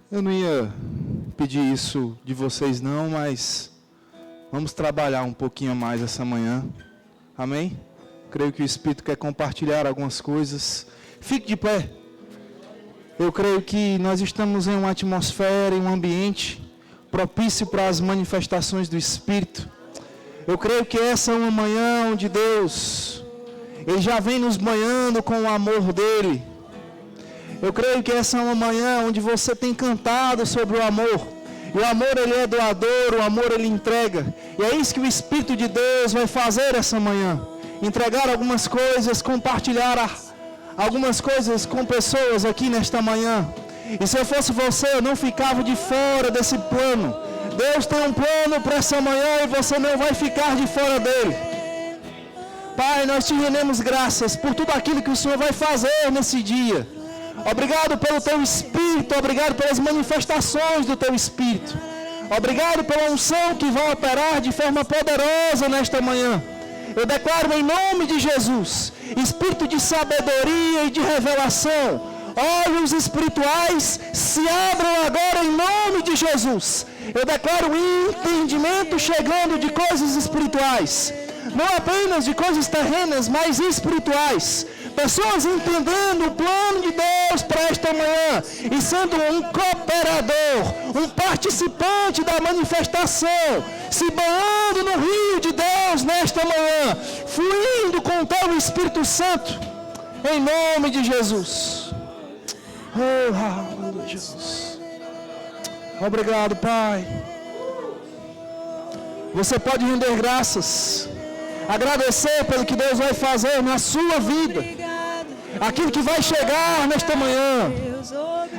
Eu não ia pedir isso de vocês não, mas vamos trabalhar um pouquinho mais essa manhã. Amém? Creio que o Espírito quer compartilhar algumas coisas. Fique de pé. Eu creio que nós estamos em uma atmosfera, em um ambiente propício para as manifestações do Espírito. Eu creio que essa é uma manhã onde Deus, Ele já vem nos banhando com o amor dEle. Eu creio que essa é uma manhã onde você tem cantado sobre o amor. E o amor, Ele é doador, o amor, Ele entrega. E é isso que o Espírito de Deus vai fazer essa manhã. Entregar algumas coisas, compartilhar algumas coisas com pessoas aqui nesta manhã. E se eu fosse você, eu não ficava de fora desse plano. Deus tem um plano para essa manhã e você não vai ficar de fora dele. Pai, nós te rendemos graças por tudo aquilo que o Senhor vai fazer nesse dia. Obrigado pelo teu Espírito, obrigado pelas manifestações do teu Espírito. Obrigado pela unção que vai operar de forma poderosa nesta manhã. Eu declaro em nome de Jesus, Espírito de sabedoria e de revelação, olhos espirituais se abram agora em nome de Jesus. Eu declaro entendimento chegando de coisas espirituais, não apenas de coisas terrenas, mas espirituais. Pessoas entendendo o plano de Deus para esta manhã e sendo um cooperador, um participante da manifestação, se banhando no rio de Deus nesta manhã, fluindo com o teu Espírito Santo, em nome de Jesus. Oh, aleluia, Jesus. Obrigado, Pai. Você pode render graças, agradecer pelo que Deus vai fazer na sua vida, aquilo que vai chegar nesta manhã,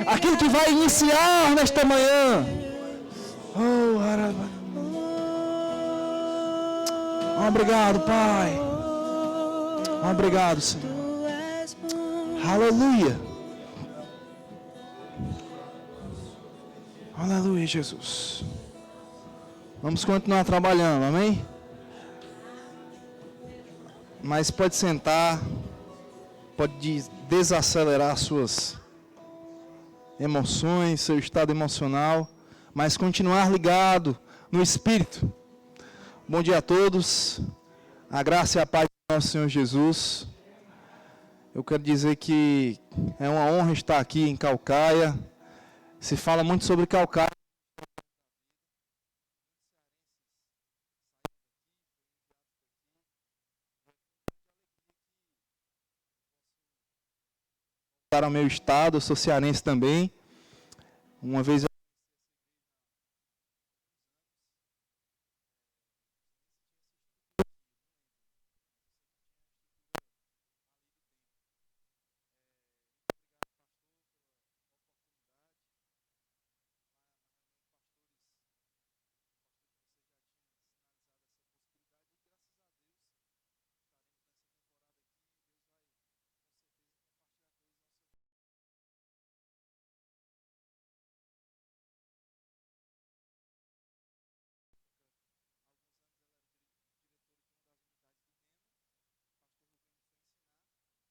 aquilo que vai iniciar nesta manhã. Oh, obrigado, Pai. Obrigado, Senhor. Aleluia. Aleluia, Jesus. Vamos continuar trabalhando, amém? Mas pode sentar, pode desacelerar suas emoções, seu estado emocional, mas continuar ligado no Espírito. Bom dia a todos, a graça e a paz do nosso Senhor Jesus. Eu quero dizer que é uma honra estar aqui em Caucaia. Se fala muito sobre Caucaia. Para o meu estado, eu sou cearense também. Uma vez eu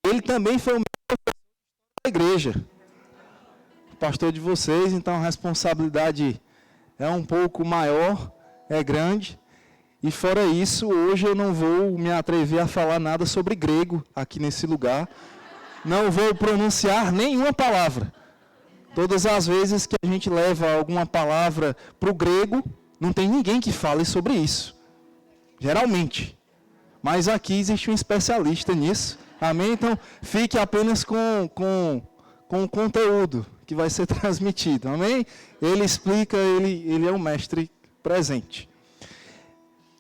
Ele também foi o meu professor da igreja, pastor de vocês, então a responsabilidade é um pouco maior, é grande. E fora isso, hoje eu não vou me atrever a falar nada sobre grego aqui nesse lugar. Não vou pronunciar nenhuma palavra. Todas as vezes que a gente leva alguma palavra para o grego, não tem ninguém que fale sobre isso. Geralmente. Mas aqui existe um especialista nisso. Amém? Então, fique apenas com o conteúdo que vai ser transmitido. Amém? Ele explica, ele é um mestre presente.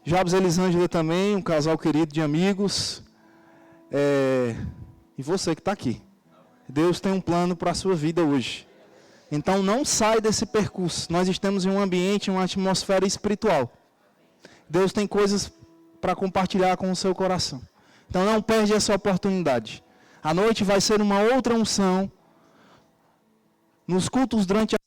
Jabes e Elisângela também, um casal querido de amigos. E você que está aqui. Deus tem um plano para a sua vida hoje. Então, não sai desse percurso. Nós estamos em um ambiente, uma atmosfera espiritual. Deus tem coisas para compartilhar com o seu coração. Então não perde essa oportunidade. A noite vai ser uma outra unção. Nos cultos durante a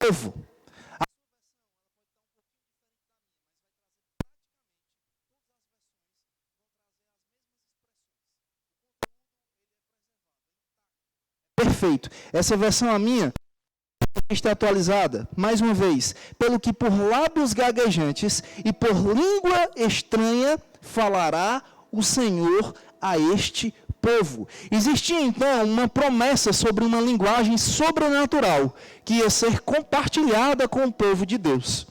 povo. Perfeito. Essa versão, a minha, está atualizada, mais uma vez, pelo que por lábios gaguejantes e por língua estranha falará o Senhor a este povo. Existia então uma promessa sobre uma linguagem sobrenatural que ia ser compartilhada com o povo de Deus.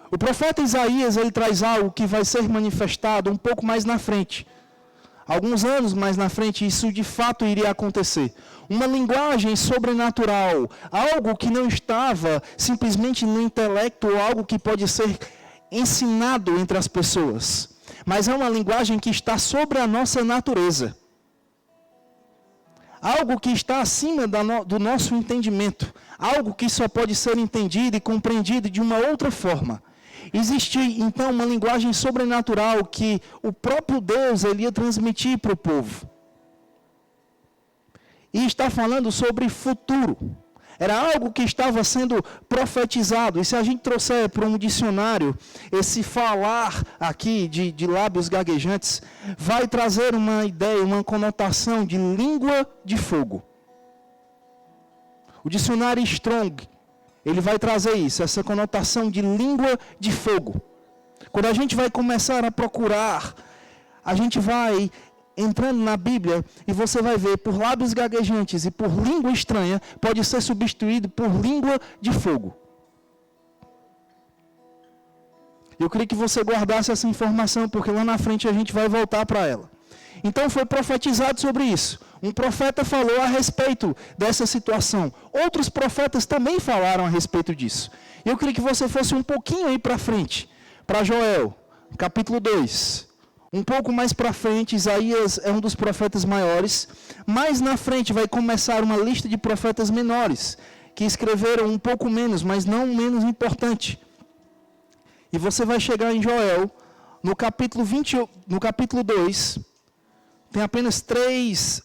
O profeta Isaías, ele traz algo que vai ser manifestado um pouco mais na frente. Alguns anos mais na frente, isso de fato iria acontecer. Uma linguagem sobrenatural, algo que não estava simplesmente no intelecto, ou algo que pode ser ensinado entre as pessoas. Mas é uma linguagem que está sobre a nossa natureza. Algo que está acima do nosso entendimento. Algo que só pode ser entendido e compreendido de uma outra forma. Existia, então, uma linguagem sobrenatural que o próprio Deus ele ia transmitir para o povo. E está falando sobre futuro. Era algo que estava sendo profetizado. E se a gente trouxer para um dicionário, esse falar aqui de lábios gaguejantes, vai trazer uma ideia, uma conotação de língua de fogo. O dicionário Strong, ele vai trazer isso, essa conotação de língua de fogo. Quando a gente vai começar a procurar, a gente vai entrando na Bíblia e você vai ver por lábios gaguejantes e por língua estranha, pode ser substituído por língua de fogo. Eu queria que você guardasse essa informação, porque lá na frente a gente vai voltar para ela. Então foi profetizado sobre isso. Um profeta falou a respeito dessa situação. Outros profetas também falaram a respeito disso. Eu queria que você fosse um pouquinho aí para frente, para Joel, capítulo 2. Um pouco mais para frente, Isaías é um dos profetas maiores. Mais na frente vai começar uma lista de profetas menores, que escreveram um pouco menos, mas não menos importante. E você vai chegar em Joel, no capítulo 2, tem apenas 3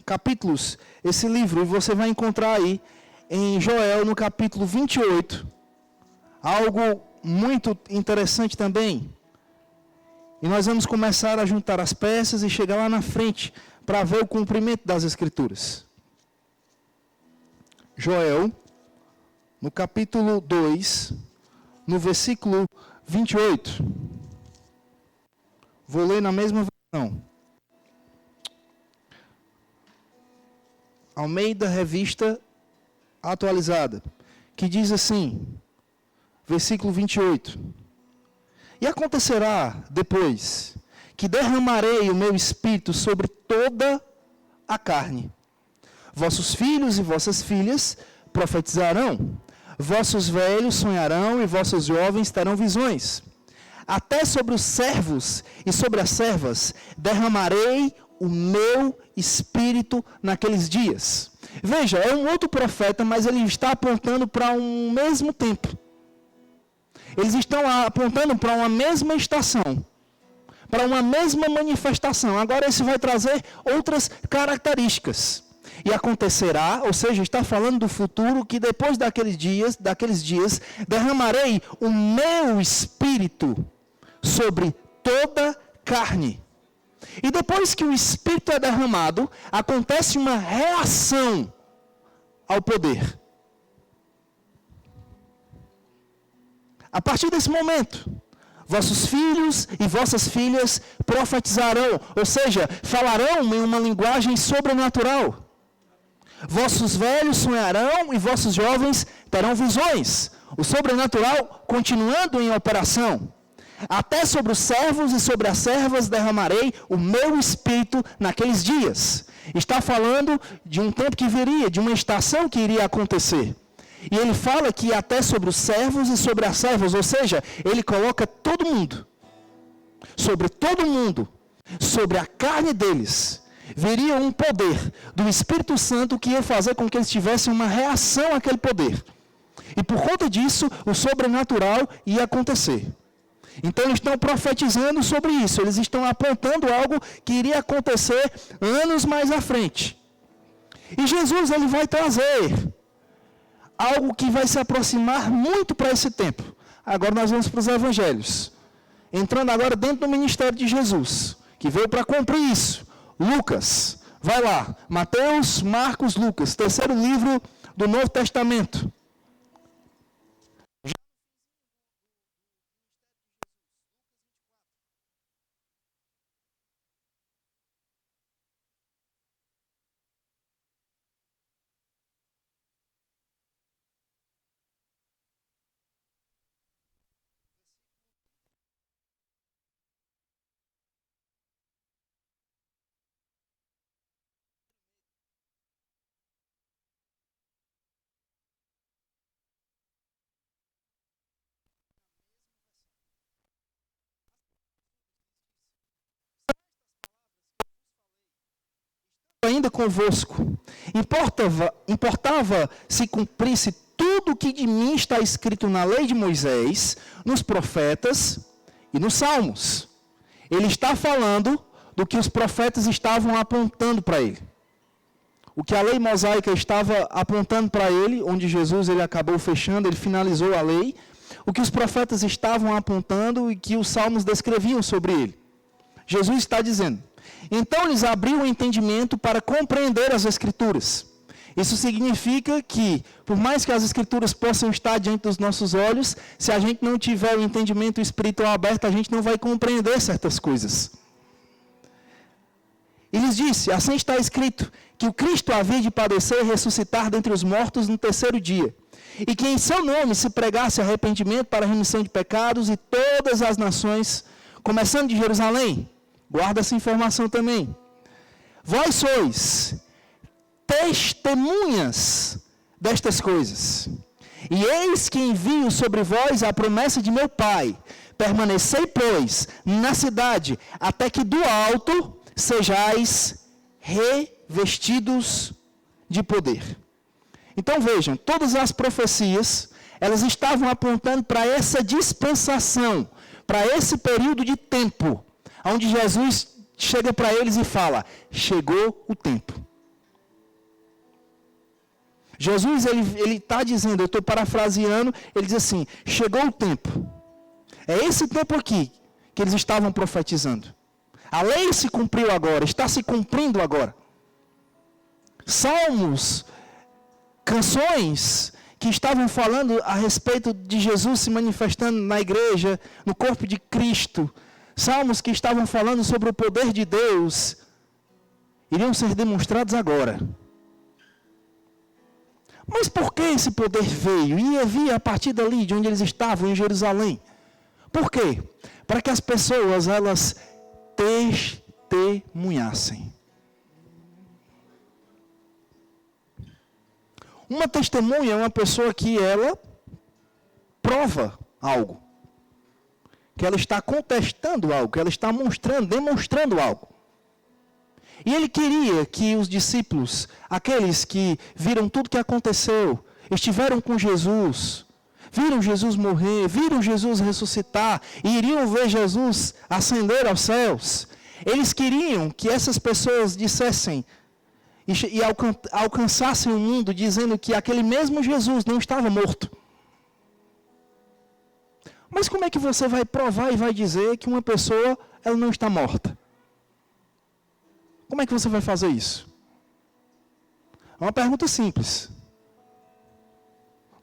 capítulos esse livro, e você vai encontrar aí em Joel, no capítulo 28, algo muito interessante também. E nós vamos começar a juntar as peças e chegar lá na frente para ver o cumprimento das Escrituras. Joel, no capítulo 2, no versículo 28. Vou ler na mesma versão. Almeida Revista Atualizada, que diz assim, versículo 28. E acontecerá depois que derramarei o meu espírito sobre toda a carne. Vossos filhos e vossas filhas profetizarão, vossos velhos sonharão e vossos jovens terão visões. Até sobre os servos e sobre as servas derramarei o meu espírito naqueles dias. Veja, é um outro profeta, mas ele está apontando para um mesmo tempo. Eles estão apontando para uma mesma estação, para uma mesma manifestação. Agora esse vai trazer outras características. E acontecerá, ou seja, está falando do futuro, que depois daqueles dias, derramarei o meu espírito sobre toda carne. E depois que o espírito é derramado, acontece uma reação ao poder. A partir desse momento, vossos filhos e vossas filhas profetizarão, ou seja, falarão em uma linguagem sobrenatural. Vossos velhos sonharão e vossos jovens terão visões. O sobrenatural continuando em operação. Até sobre os servos e sobre as servas derramarei o meu espírito naqueles dias. Está falando de um tempo que viria, de uma estação que iria acontecer. E ele fala que até sobre os servos e sobre as servas, ou seja, ele coloca todo mundo. Sobre todo mundo, sobre a carne deles, viria um poder do Espírito Santo que ia fazer com que eles tivessem uma reação àquele poder. E por conta disso, o sobrenatural ia acontecer. Então eles estão profetizando sobre isso, eles estão apontando algo que iria acontecer anos mais à frente. E Jesus, ele vai trazer algo que vai se aproximar muito para esse tempo. Agora nós vamos para os evangelhos. Entrando agora dentro do ministério de Jesus, que veio para cumprir isso. Lucas, vai lá. Mateus, Marcos, Lucas. Terceiro livro do Novo Testamento. Ainda convosco, importava se cumprisse tudo o que de mim está escrito na lei de Moisés, nos profetas e nos salmos. Ele está falando do que os profetas estavam apontando para ele. O que a lei mosaica estava apontando para ele, onde Jesus ele acabou fechando, ele finalizou a lei, o que os profetas estavam apontando e que os salmos descreviam sobre ele. Jesus está dizendo: então lhes abriu o entendimento para compreender as Escrituras. Isso significa que, por mais que as Escrituras possam estar diante dos nossos olhos, se a gente não tiver o entendimento espiritual aberto, a gente não vai compreender certas coisas. E lhes disse: assim está escrito, que o Cristo havia de padecer e ressuscitar dentre os mortos no terceiro dia, e que em seu nome se pregasse arrependimento para a remissão de pecados, e todas as nações, começando de Jerusalém. Guarda essa informação também. Vós sois testemunhas destas coisas. E eis que envio sobre vós a promessa de meu Pai. Permanecei, pois, na cidade, até que do alto sejais revestidos de poder. Então vejam, todas as profecias, elas estavam apontando para essa dispensação, para esse período de tempo, onde Jesus chega para eles e fala: chegou o tempo. Jesus, ele está dizendo, eu estou parafraseando, ele diz assim: chegou o tempo. É esse tempo aqui que eles estavam profetizando. A lei se cumpriu agora, está se cumprindo agora. Salmos, canções que estavam falando a respeito de Jesus se manifestando na igreja, no corpo de Cristo. Salmos que estavam falando sobre o poder de Deus, iriam ser demonstrados agora. Mas por que esse poder veio? E havia a partir dali, de onde eles estavam, em Jerusalém. Por quê? Para que as pessoas, elas testemunhassem. Uma testemunha é uma pessoa que ela prova algo. Que ela está contestando algo, que ela está demonstrando algo. E ele queria que os discípulos, aqueles que viram tudo que aconteceu, estiveram com Jesus, viram Jesus morrer, viram Jesus ressuscitar, e iriam ver Jesus ascender aos céus, eles queriam que essas pessoas dissessem e alcançassem o mundo dizendo que aquele mesmo Jesus não estava morto. Mas como é que você vai provar e vai dizer que uma pessoa ela não está morta? Como é que você vai fazer isso? É uma pergunta simples.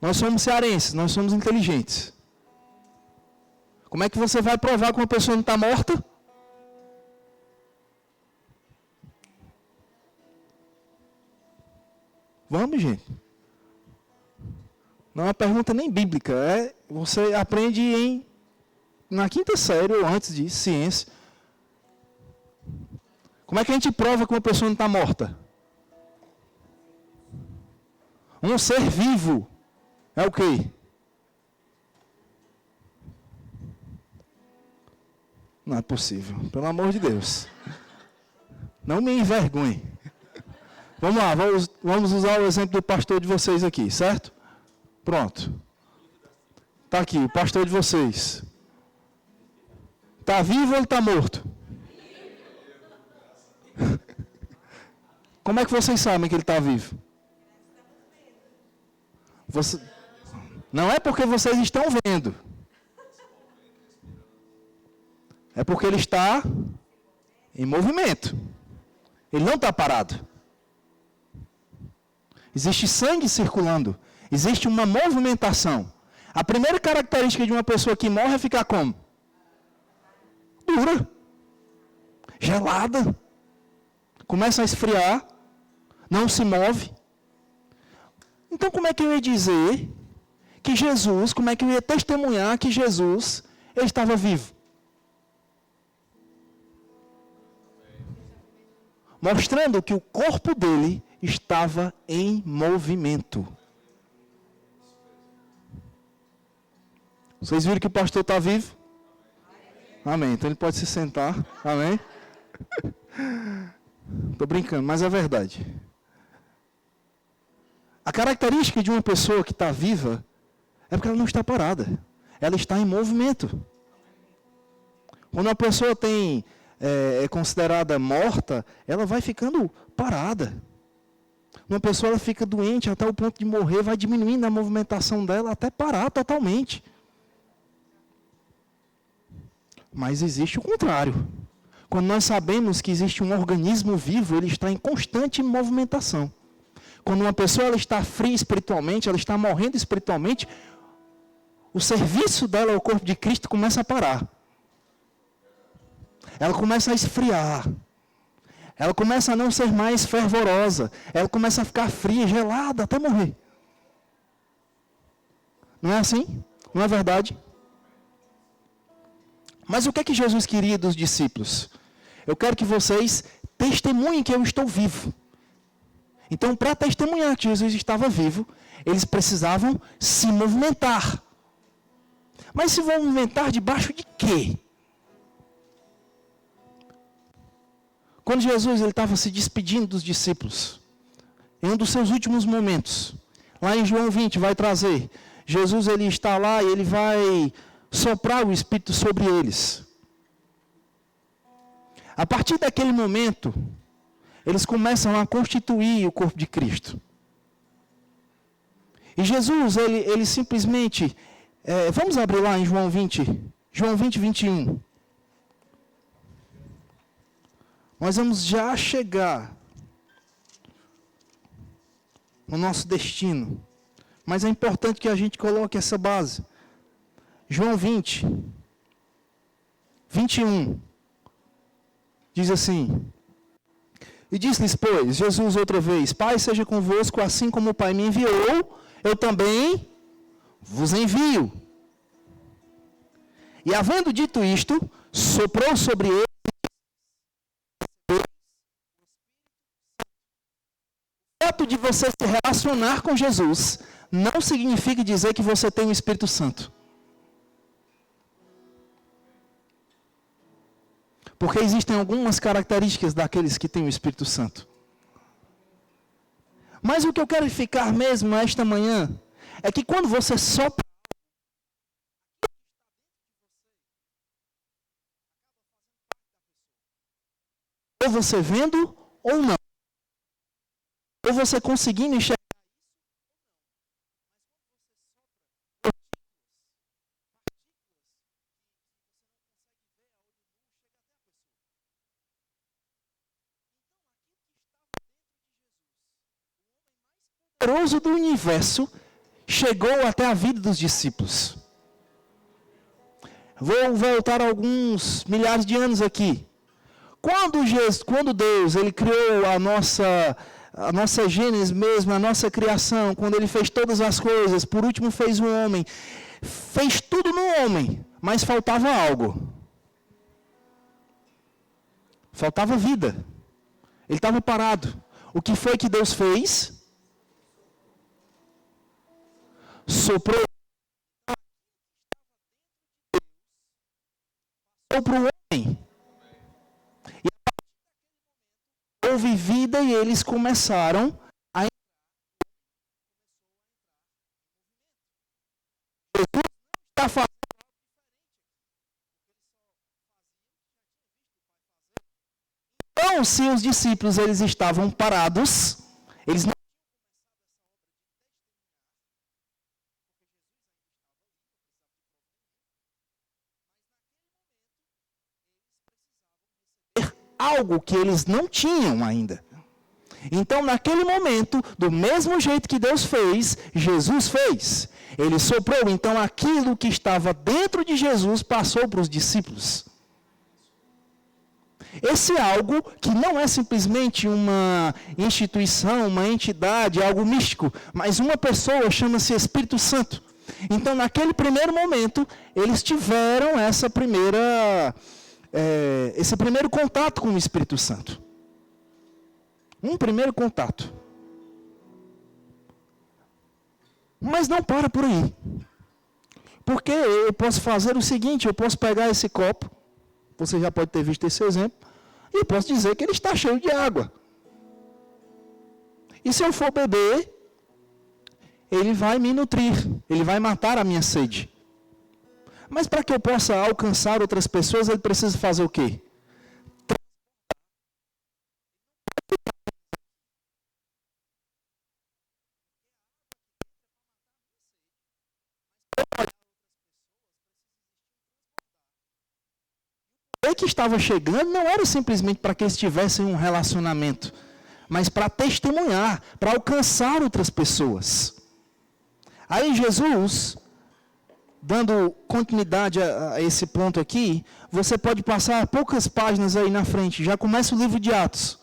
Nós somos cearenses, nós somos inteligentes. Como é que você vai provar que uma pessoa não está morta? Vamos, gente. Não é uma pergunta nem bíblica. Você aprende na quinta série ou antes de ciência. Como é que a gente prova que uma pessoa não está morta? Um ser vivo é o quê? Não é possível, pelo amor de Deus. Não me envergonhe. Vamos lá, vamos usar o exemplo do pastor de vocês aqui, certo? Pronto. Está aqui, o pastor de vocês. Está vivo ou ele está morto? Como é que vocês sabem que ele está vivo? Não é porque vocês estão vendo. É porque ele está em movimento. Ele não está parado. Existe sangue circulando. Existe uma movimentação. A primeira característica de uma pessoa que morre é ficar como? Dura. Gelada. Começa a esfriar. Não se move. Então como é que eu ia dizer que Jesus, como é que eu ia testemunhar que Jesus, ele estava vivo? Mostrando que o corpo dele estava em movimento. Vocês viram que o pastor está vivo? Amém. Então ele pode se sentar. Amém. Estou brincando, mas é verdade. A característica de uma pessoa que está viva é porque ela não está parada. Ela está em movimento. Quando uma pessoa é considerada morta, ela vai ficando parada. Uma pessoa ela fica doente até o ponto de morrer, vai diminuindo a movimentação dela até parar totalmente. Mas existe o contrário. Quando nós sabemos que existe um organismo vivo, ele está em constante movimentação. Quando uma pessoa ela está fria espiritualmente, ela está morrendo espiritualmente, o serviço dela ao corpo de Cristo começa a parar. Ela começa a esfriar. Ela começa a não ser mais fervorosa. Ela começa a ficar fria, gelada, até morrer. Não é assim? Não é verdade? Mas o que é que Jesus queria dos discípulos? Eu quero que vocês testemunhem que eu estou vivo. Então, para testemunhar que Jesus estava vivo, eles precisavam se movimentar. Mas se movimentar debaixo de quê? Quando Jesus ele estava se despedindo dos discípulos, em um dos seus últimos momentos, lá em João 20 vai trazer, Jesus ele está lá e ele vai soprar o Espírito sobre eles. A partir daquele momento, eles começam a constituir o corpo de Cristo. E Jesus, ele simplesmente, vamos abrir lá em João 20, 21. Nós vamos já chegar no nosso destino. Mas é importante que a gente coloque essa base. João 20, 21. Diz assim: E disse-lhes, pois, Jesus outra vez: Pai, seja convosco, assim como o Pai me enviou, eu também vos envio. E havendo dito isto, soprou sobre ele. O fato de você se relacionar com Jesus não significa dizer que você tem o Espírito Santo. Porque existem algumas características daqueles que têm o Espírito Santo. Mas o que eu quero ficar mesmo esta manhã é que quando você sopra, ou você vendo ou não, ou você conseguindo enxergar, o poderoso do universo chegou até a vida dos discípulos. Vou voltar alguns milhares de anos aqui. Quando Deus ele criou a nossa gênese mesmo, a nossa criação, quando ele fez todas as coisas, por último fez o homem, fez tudo no homem, mas faltava algo. Faltava vida. Ele estava parado. O que foi que Deus fez? Soprou para o homem. E houve vida e eles começaram a Jesus está fazendo. Então, Então, se os discípulos eles estavam parados, eles não algo que eles não tinham ainda. Então, naquele momento, do mesmo jeito que Deus fez, Jesus fez. Ele soprou, então aquilo que estava dentro de Jesus passou para os discípulos. Esse algo que não é simplesmente uma instituição, uma entidade, algo místico, mas uma pessoa, chama-se Espírito Santo. Então, naquele primeiro momento, eles tiveram esse primeiro contato com o Espírito Santo. Um primeiro contato. Mas não para por aí. Porque eu posso fazer o seguinte, eu posso pegar esse copo, você já pode ter visto esse exemplo, e eu posso dizer que ele está cheio de água. E se eu for beber, ele vai me nutrir, ele vai matar a minha sede. Mas para que eu possa alcançar outras pessoas, ele precisa fazer o quê? O que estava chegando não era simplesmente para que eles tivessem um relacionamento, mas para testemunhar, para alcançar outras pessoas. Aí Jesus, dando continuidade a esse ponto aqui, você pode passar poucas páginas aí na frente, já começa o livro de Atos.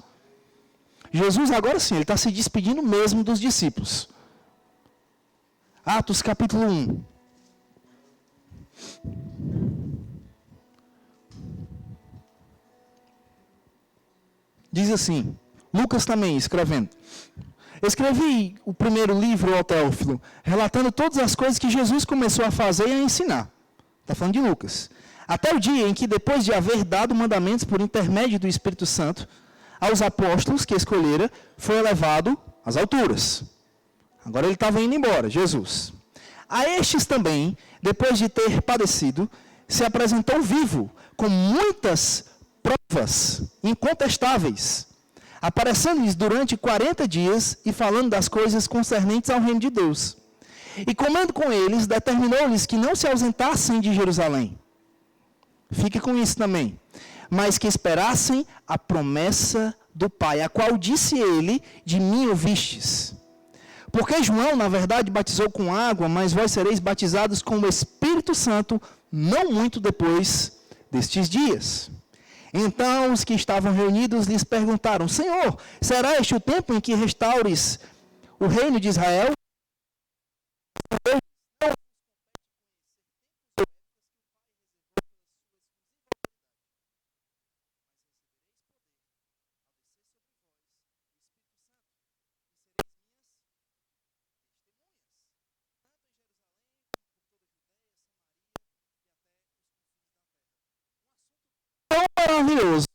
Jesus agora sim, ele está se despedindo mesmo dos discípulos. Atos capítulo 1. Diz assim, Lucas também escrevendo. Escrevi o primeiro livro ao Teófilo, relatando todas as coisas que Jesus começou a fazer e a ensinar. Está falando de Lucas. Até o dia em que, depois de haver dado mandamentos por intermédio do Espírito Santo, aos apóstolos que escolhera, foi elevado às alturas. Agora ele estava indo embora, Jesus. A estes também, depois de ter padecido, se apresentou vivo, com muitas provas incontestáveis, aparecendo-lhes durante 40 dias e falando das coisas concernentes ao reino de Deus. E comendo com eles, determinou-lhes que não se ausentassem de Jerusalém. Fique com isso também. Mas que esperassem a promessa do Pai, a qual disse ele, de mim ouvistes. Porque João, na verdade, batizou com água, mas vós sereis batizados com o Espírito Santo, não muito depois destes dias. Então os que estavam reunidos lhes perguntaram, Senhor, será este o tempo em que restaures o reino de Israel? Tão maravilhoso.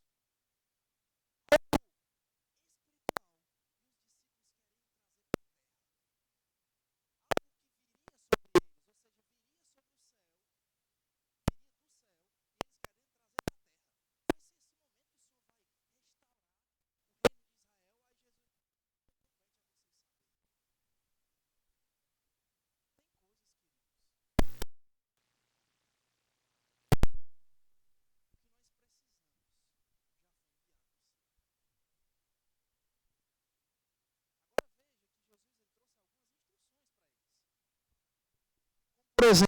Por exemplo,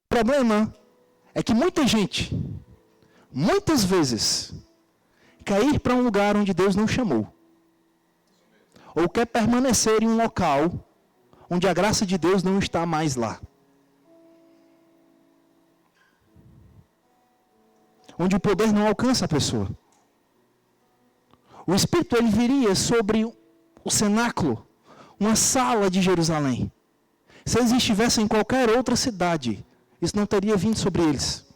o problema é que muita gente, muitas vezes, quer ir para um lugar onde Deus não chamou. Ou quer permanecer em um local onde a graça de Deus não está mais lá. Onde o poder não alcança a pessoa. O Espírito ele viria sobre o cenáculo, uma sala de Jerusalém. Se eles estivessem em qualquer outra cidade, isso não teria vindo sobre eles.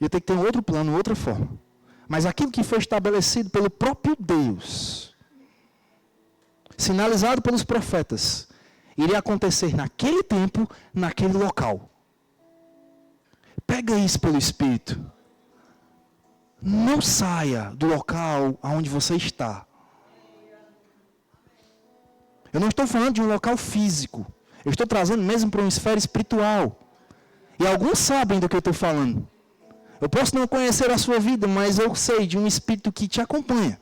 Ia ter que ter um outro plano, outra forma. mas aquilo que foi estabelecido pelo próprio Deus, sinalizado pelos profetas, iria acontecer naquele tempo, naquele local. Pega isso pelo Espírito. Não saia do local onde você está. Eu não estou falando de um local físico. Eu estou trazendo mesmo para uma esfera espiritual. E alguns sabem do que eu estou falando. Eu posso não conhecer a sua vida, mas eu sei de um Espírito que te acompanha.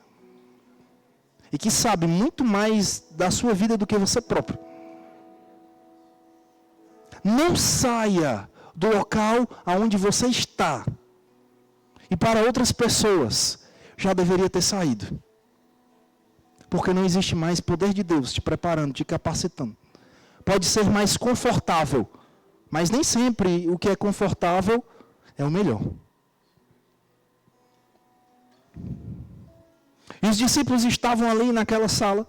E que sabe muito mais da sua vida do que você próprio. Não saia do local aonde você está. E para outras pessoas, já deveria ter saído. Porque não existe mais poder de Deus te preparando, te capacitando. Pode ser mais confortável, mas nem sempre o que é confortável é o melhor. E os discípulos estavam ali naquela sala,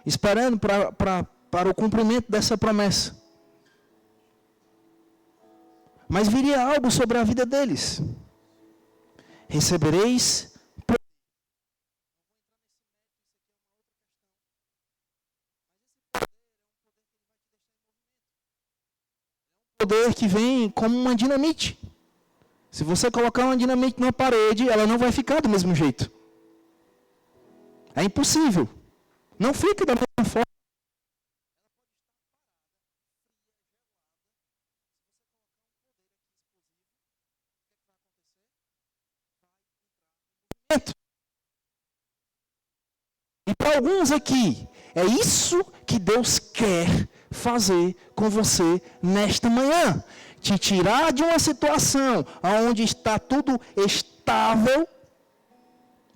esperando para o cumprimento dessa promessa. Mas viria algo sobre a vida deles. Recebereis poder que vem como uma dinamite. Se você colocar uma dinamite numa parede, ela não vai ficar do mesmo jeito. É impossível. Não fica da mesma forma. E para alguns aqui, é isso que Deus quer fazer com você nesta manhã. Te tirar de uma situação onde está tudo estável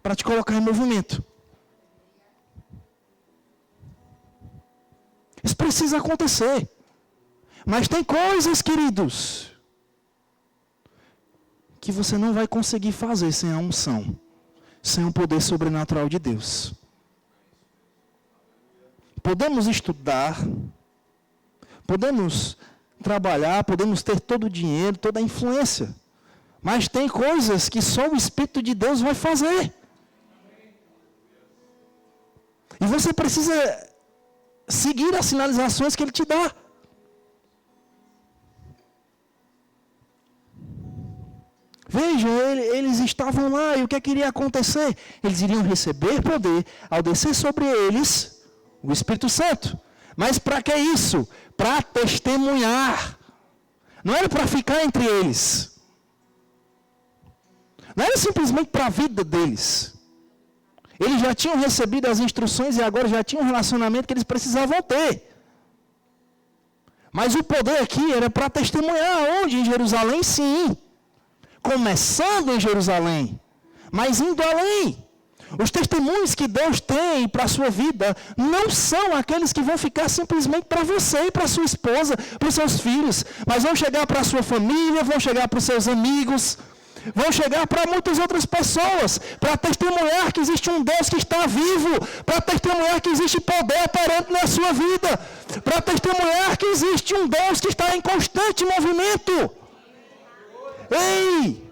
para te colocar em movimento. Isso precisa acontecer. Mas tem coisas, queridos, que você não vai conseguir fazer sem a unção, sem o poder sobrenatural de Deus. Podemos estudar, podemos trabalhar, podemos ter todo o dinheiro, toda a influência. Mas tem coisas que só o Espírito de Deus vai fazer. E você precisa seguir as sinalizações que Ele te dá. Veja, eles estavam lá e o que iria acontecer? Eles iriam receber poder ao descer sobre eles o Espírito Santo. Mas para que isso? Para testemunhar. Não era para ficar entre eles. Não era simplesmente para a vida deles. Eles já tinham recebido as instruções e agora já tinham um relacionamento que eles precisavam ter. Mas o poder aqui era para testemunhar. Onde? Em Jerusalém, sim. Começando em Jerusalém, mas indo além. Os testemunhos que Deus tem para a sua vida não são aqueles que vão ficar simplesmente para você e para a sua esposa, para os seus filhos, mas vão chegar para a sua família, vão chegar para os seus amigos, vão chegar para muitas outras pessoas, para testemunhar que existe um Deus que está vivo, para testemunhar que existe poder operante na sua vida, para testemunhar que existe um Deus que está em constante movimento. Ei,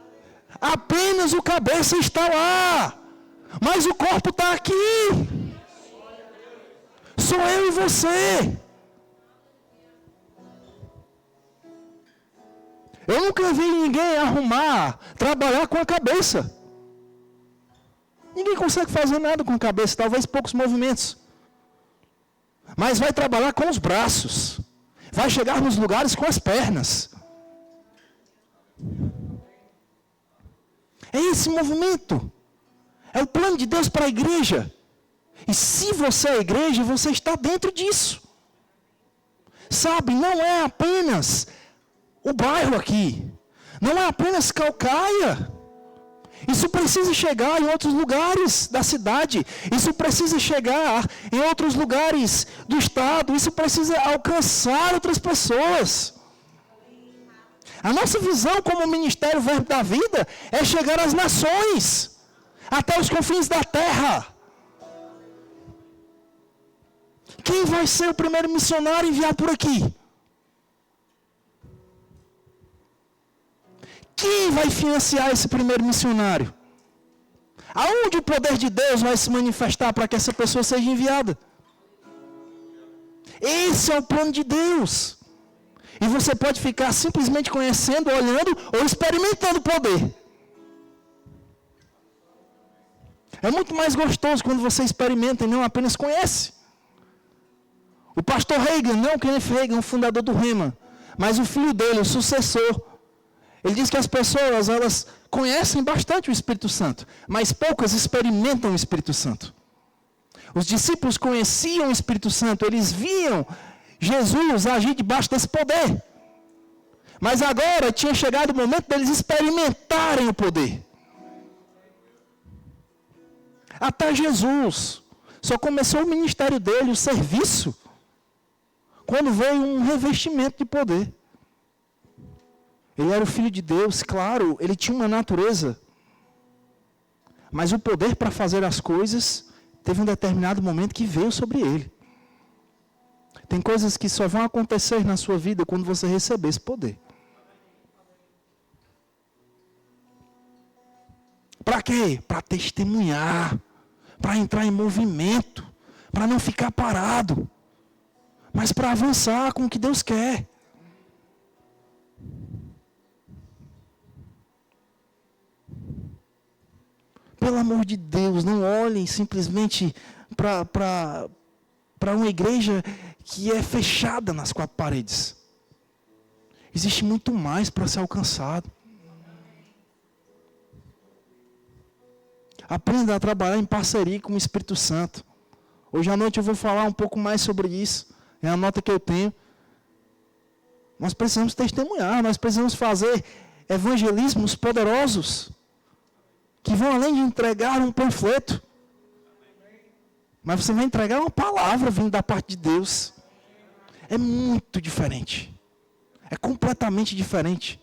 apenas o cabeça está lá, mas o corpo está aqui. Sou eu e você. Eu nunca vi ninguém trabalhar com a cabeça. Ninguém consegue fazer nada com a cabeça, talvez poucos movimentos. Mas vai trabalhar com os braços. Vai chegar nos lugares com as pernas. É esse movimento. É o plano de Deus para a igreja. E se você é a igreja, você está dentro disso. Sabe, não é apenas o bairro aqui. Não é apenas Calcaia. Isso precisa chegar em outros lugares da cidade. Isso precisa chegar em outros lugares do estado. Isso precisa alcançar outras pessoas. A nossa visão como Ministério Verbo da Vida é chegar às nações, até os confins da terra. Quem vai ser o primeiro missionário enviado por aqui? Quem vai financiar esse primeiro missionário? Aonde o poder de Deus vai se manifestar para que essa pessoa seja enviada? Esse é o plano de Deus. E você pode ficar simplesmente conhecendo, olhando ou experimentando o poder. É muito mais gostoso quando você experimenta e não apenas conhece. O pastor Reagan, não Kenneth Reagan, o fundador do Rema, mas o filho dele, o sucessor, ele diz que as pessoas, elas conhecem bastante o Espírito Santo, mas poucas experimentam o Espírito Santo. Os discípulos conheciam o Espírito Santo, eles viam Jesus agir debaixo desse poder. Mas agora tinha chegado o momento deles experimentarem o poder. Até Jesus só começou o ministério dele, o serviço, quando veio um revestimento de poder. Ele era o Filho de Deus, claro, ele tinha uma natureza. Mas o poder para fazer as coisas, teve um determinado momento que veio sobre ele. Tem coisas que só vão acontecer na sua vida quando você receber esse poder. Para quê? Para testemunhar, para entrar em movimento, para não ficar parado, mas para avançar com o que Deus quer. Pelo amor de Deus, não olhem simplesmente para uma igreja que é fechada nas quatro paredes. Existe muito mais para ser alcançado. Aprenda a trabalhar em parceria com o Espírito Santo. Hoje à noite eu vou falar um pouco mais sobre isso. É a nota que eu tenho. Nós precisamos testemunhar, nós precisamos fazer evangelismos poderosos, que vão além de entregar um panfleto. Mas você vai entregar uma palavra vindo da parte de Deus. É muito diferente. É completamente diferente.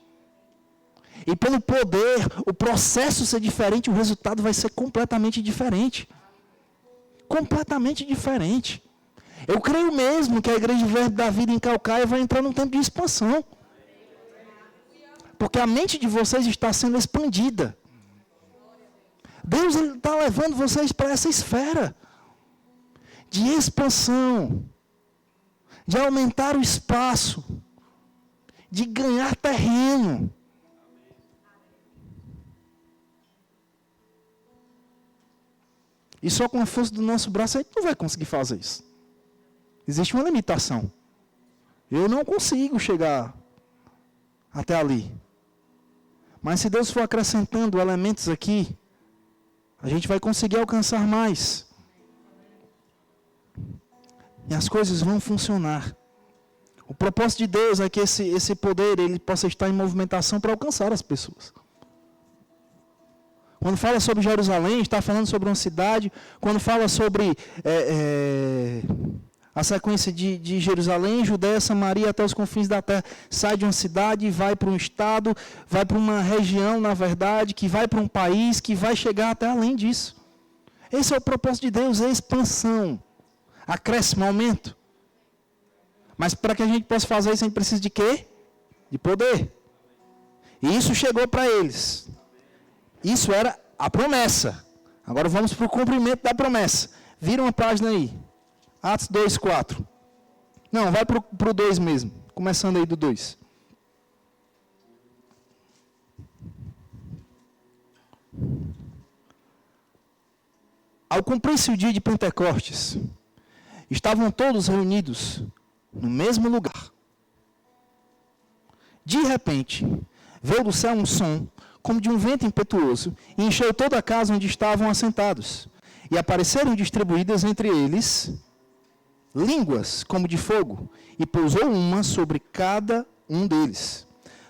E pelo poder, o processo ser diferente, o resultado vai ser completamente diferente. Completamente diferente. Eu creio mesmo que a Igreja Verbo da Vida em Calcaia vai entrar num tempo de expansão. Porque a mente de vocês está sendo expandida. Deus está levando vocês para essa esfera de expansão, de aumentar o espaço, de ganhar terreno. E só com a força do nosso braço a gente não vai conseguir fazer isso. Existe uma limitação. Eu não consigo chegar até ali. Mas se Deus for acrescentando elementos aqui, a gente vai conseguir alcançar mais. E as coisas vão funcionar. O propósito de Deus é que esse poder ele possa estar em movimentação para alcançar as pessoas. Quando fala sobre Jerusalém, está falando sobre uma cidade. Quando fala sobre a sequência de Jerusalém, Judéia, Samaria, até os confins da terra, sai de uma cidade e vai para um estado, vai para uma região, na verdade, que vai para um país, que vai chegar até além disso. Esse é o propósito de Deus, é expansão, acréscimo, aumento. Mas para que a gente possa fazer isso, a gente precisa de quê? De poder. E isso chegou para eles. Isso era a promessa. Agora vamos para o cumprimento da promessa. Vira uma página aí. Atos 2:4. Não, vai para o 2 mesmo. Começando aí do 2. Ao cumprir-se o dia de Pentecostes, estavam todos reunidos no mesmo lugar. De repente, veio do céu um som, como de um vento impetuoso, e encheu toda a casa onde estavam assentados. E apareceram distribuídas entre eles línguas como de fogo, e pousou uma sobre cada um deles.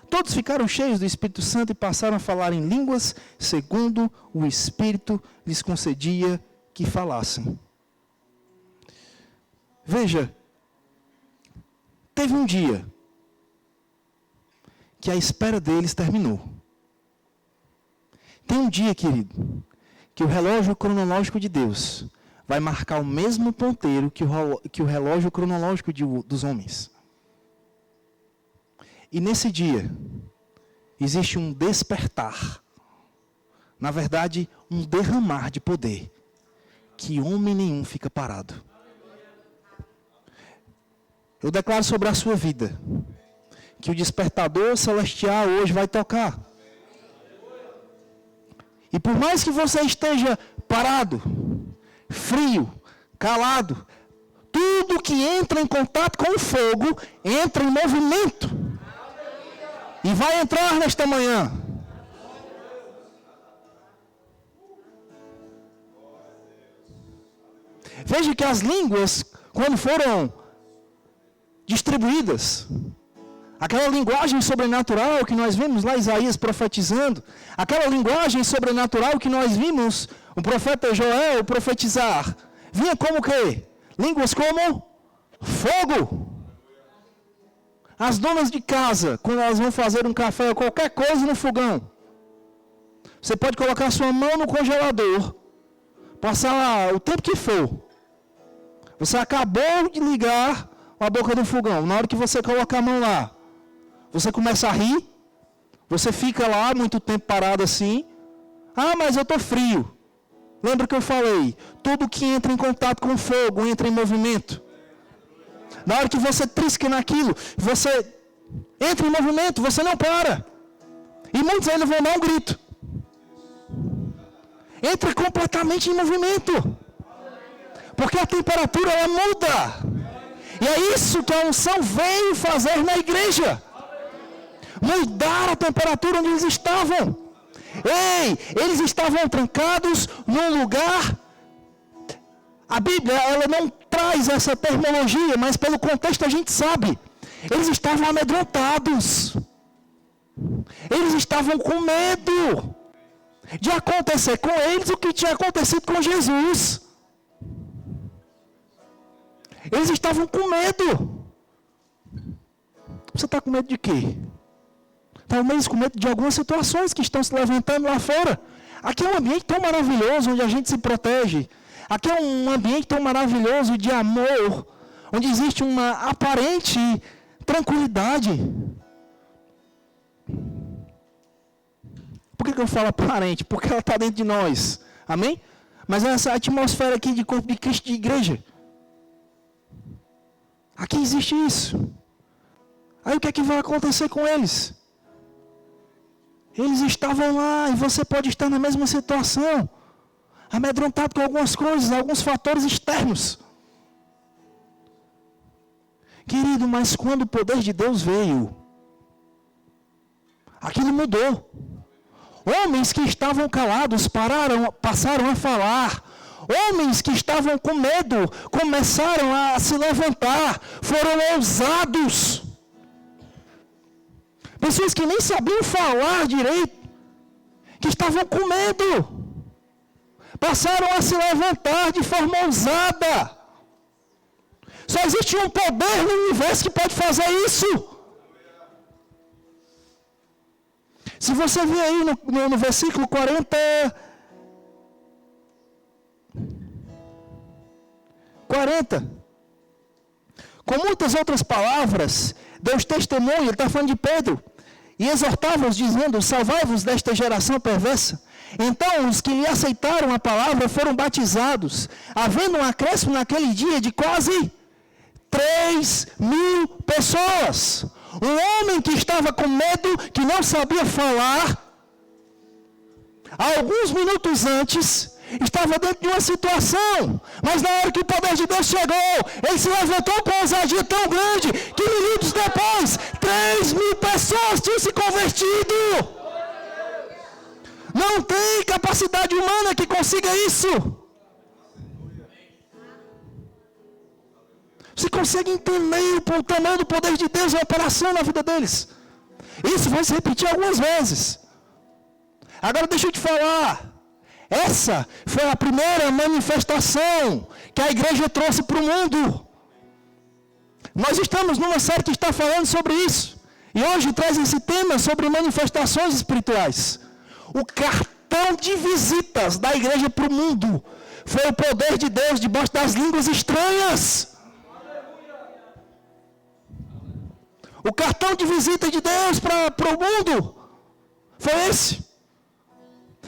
Todos ficaram cheios do Espírito Santo e passaram a falar em línguas, segundo o Espírito lhes concedia que falassem. Veja, teve um dia que a espera deles terminou. Tem um dia, querido, que o relógio cronológico de Deus vai marcar o mesmo ponteiro que o relógio cronológico dos homens. E nesse dia, existe um despertar. Na verdade, um derramar de poder. Que homem nenhum fica parado. Eu declaro sobre a sua vida que o despertador celestial hoje vai tocar. E por mais que você esteja parado, frio, calado, tudo que entra em contato com o fogo entra em movimento. E vai entrar nesta manhã. Veja que as línguas, quando foram distribuídas, aquela linguagem sobrenatural que nós vimos lá Isaías profetizando, aquela linguagem sobrenatural que nós vimos o profeta Joel profetizar, vinha como que? Línguas como fogo. As donas de casa, quando elas vão fazer um café ou qualquer coisa no fogão, você pode colocar sua mão no congelador, passar lá o tempo que for. Você acabou de ligar a boca do fogão. Na hora que você coloca a mão lá, você começa a rir. Você fica lá muito tempo parado assim. Ah, mas eu estou frio. Lembra que eu falei? Tudo que entra em contato com o fogo entra em movimento. Na hora que você trisca naquilo, você entra em movimento, você não para. E muitos ainda vão dar um grito. Entra completamente em movimento. Porque a temperatura ela muda. E é isso que a unção veio fazer na igreja. Mudar a temperatura onde eles estavam. Ei, eles estavam trancados num lugar. A Bíblia ela não traz essa terminologia, mas pelo contexto a gente sabe. Eles estavam amedrontados. Eles estavam com medo de acontecer com eles o que tinha acontecido com Jesus. Eles estavam com medo. Você está com medo de quê? Talvez com medo de algumas situações que estão se levantando lá fora. Aqui é um ambiente tão maravilhoso onde a gente se protege. Aqui é um ambiente tão maravilhoso de amor, onde existe uma aparente tranquilidade. Por que eu falo aparente? Porque ela está dentro de nós. Amém? Mas essa atmosfera aqui de corpo de Cristo de igreja. Aqui existe isso. Aí o que é que vai acontecer com eles? Eles estavam lá e você pode estar na mesma situação. Amedrontado com algumas coisas, alguns fatores externos. Querido, mas quando o poder de Deus veio, aquilo mudou. Homens que estavam calados passaram a falar. Homens que estavam com medo começaram a se levantar, foram ousados. Pessoas que nem sabiam falar direito, que estavam com medo, passaram a se levantar de forma ousada. Só existe um poder no universo que pode fazer isso. Se você ver aí no versículo 40... Com muitas outras palavras, Deus testemunha, ele está falando de Pedro, e exortava-os dizendo, salvai-vos desta geração perversa. Então os que lhe aceitaram a palavra foram batizados, havendo um acréscimo naquele dia de quase 3.000 pessoas. Um homem que estava com medo, que não sabia falar, alguns minutos antes, estava dentro de uma situação, mas na hora que o poder de Deus chegou, ele se levantou com uma ousadia tão grande, que minutos depois, 3.000 pessoas tinham se convertido. Não tem capacidade humana que consiga isso. Você consegue entender o tamanho do poder de Deus, a operação na vida deles. Isso vai se repetir algumas vezes. Agora deixa eu te falar. Essa foi a primeira manifestação que a igreja trouxe para o mundo. Nós estamos numa série que está falando sobre isso. E hoje traz esse tema sobre manifestações espirituais. O cartão de visitas da igreja para o mundo foi o poder de Deus debaixo das línguas estranhas. O cartão de visita de Deus para o mundo foi esse.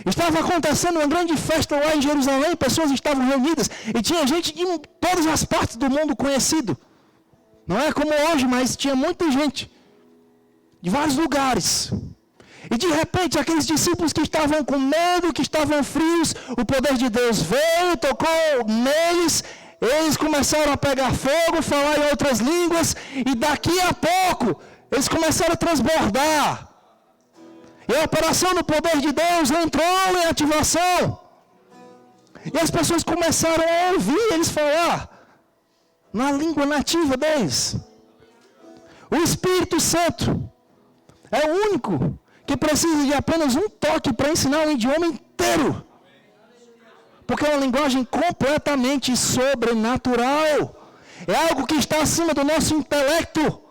Estava acontecendo uma grande festa lá em Jerusalém, pessoas estavam reunidas e tinha gente de todas as partes do mundo conhecido. Não é como hoje, mas tinha muita gente de vários lugares. E de repente, aqueles discípulos que estavam com medo, que estavam frios, o poder de Deus veio, tocou neles, eles começaram a pegar fogo, falar em outras línguas, e daqui a pouco, eles começaram a transbordar. E a operação do poder de Deus entrou em ativação. E as pessoas começaram a ouvir eles falar na língua nativa deles. O Espírito Santo é o único que precisa de apenas um toque para ensinar um idioma inteiro. Porque é uma linguagem completamente sobrenatural. É algo que está acima do nosso intelecto.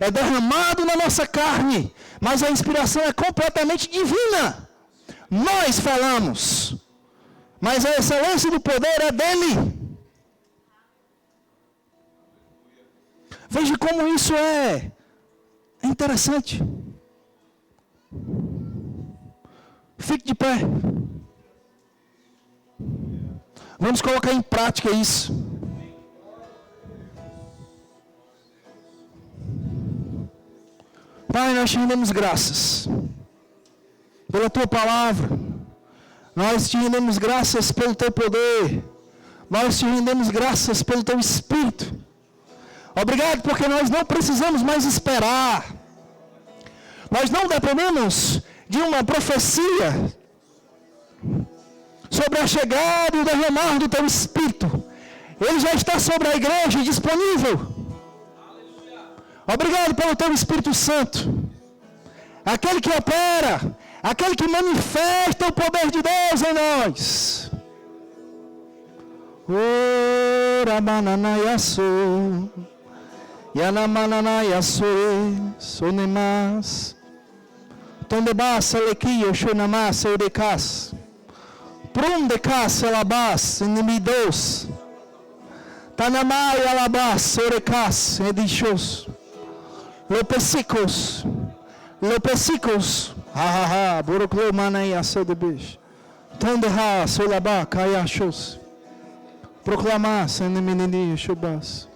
É derramado na nossa carne. Mas a inspiração é completamente divina. Nós falamos. Mas a excelência do poder é dele. Veja como isso é interessante. Fique de pé. Vamos colocar em prática isso. Pai, nós te rendemos graças pela tua palavra. Nós te rendemos graças pelo teu poder. Nós te rendemos graças pelo teu Espírito. Obrigado porque nós não precisamos mais esperar. Nós não dependemos de uma profecia sobre a chegada e o derramar do teu Espírito. Ele já está sobre a igreja disponível. Obrigado pelo teu Espírito Santo. Aquele que opera, aquele que manifesta o poder de Deus em nós. Ora mananayaso, yanamananayaso, sonemas, tondebasa lequio, shonamasa erecas, prundecas alabas, inimidos, tanamai alabas, orecas, edichos. Lopesicos, ha, buroclo manai asodebish, tondeha, solaba, kayashos, proclamar, senemenini, shubas,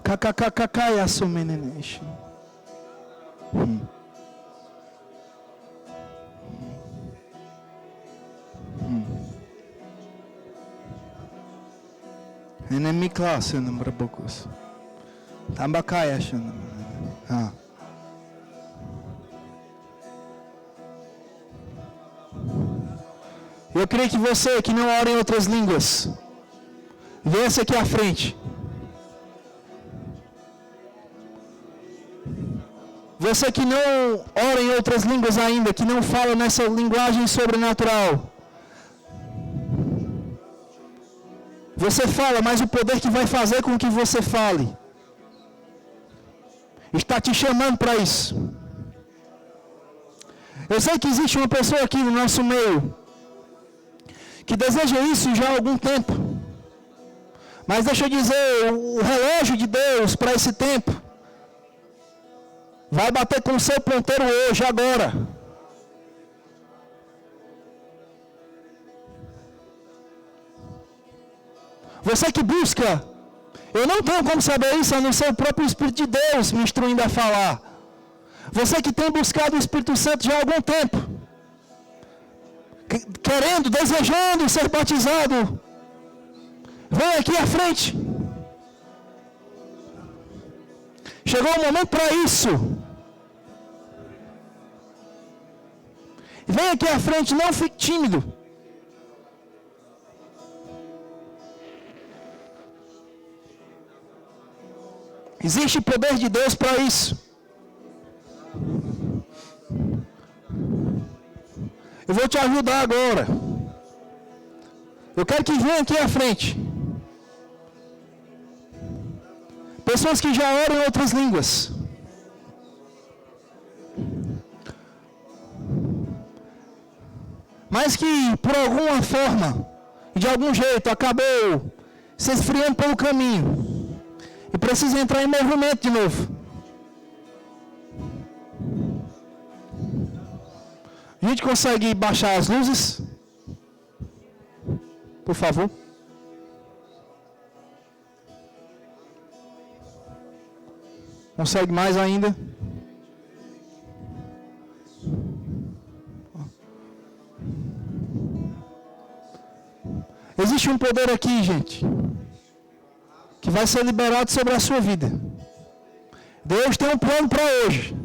kakakakakaya, somenenish. Enemi classe, número poucos. Tambacaya, Eu queria que você que não ora em outras línguas viesse aqui à frente. Você que não ora em outras línguas ainda, que não fala nessa linguagem sobrenatural. Você fala, mas o poder que vai fazer com que você fale está te chamando para isso. Eu sei que existe uma pessoa aqui no nosso meio que deseja isso já há algum tempo. Mas deixa eu dizer, o relógio de Deus para esse tempo vai bater com o seu ponteiro hoje, agora. Você que busca, eu não tenho como saber isso, a não ser o próprio Espírito de Deus me instruindo a falar. Você que tem buscado o Espírito Santo já há algum tempo, querendo, desejando ser batizado, vem aqui à frente. Chegou o momento para isso. Vem aqui à frente, não fique tímido. Existe poder de Deus para isso. Eu vou te ajudar agora. Eu quero que venha aqui à frente. Pessoas que já oram em outras línguas. Mas que por alguma forma, de algum jeito, acabou se esfriando pelo caminho. E precisa entrar em movimento de novo. gente consegue baixar as luzes? Por favor. Consegue mais ainda? Existe um poder aqui, gente, que vai ser liberado sobre a sua vida. Deus tem um plano para hoje.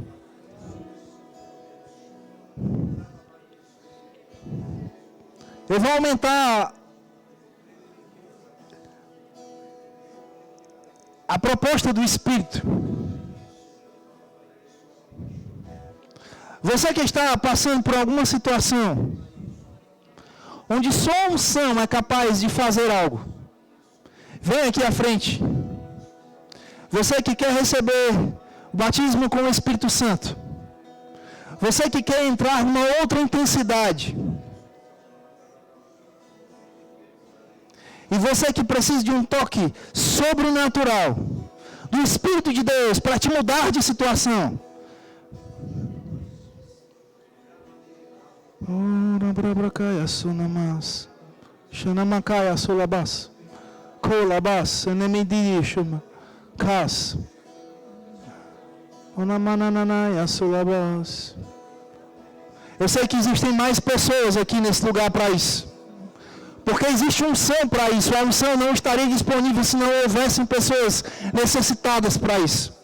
Eu vou aumentar a proposta do Espírito. Você que está passando por alguma situação onde só a unção é capaz de fazer algo, vem aqui à frente. Você que quer receber o batismo com o Espírito Santo, você que quer entrar numa outra intensidade, e você que precisa de um toque sobrenatural do Espírito de Deus para te mudar de situação, Rabrabrakaya sonamas. Shanamakaya solabas. Kolabas. Enemidi shuma. Kas. Onamananaya solabas. Eu sei que existem mais pessoas aqui nesse lugar para isso. Porque existe unção para isso. A unção não estaria disponível se não houvessem pessoas necessitadas para isso.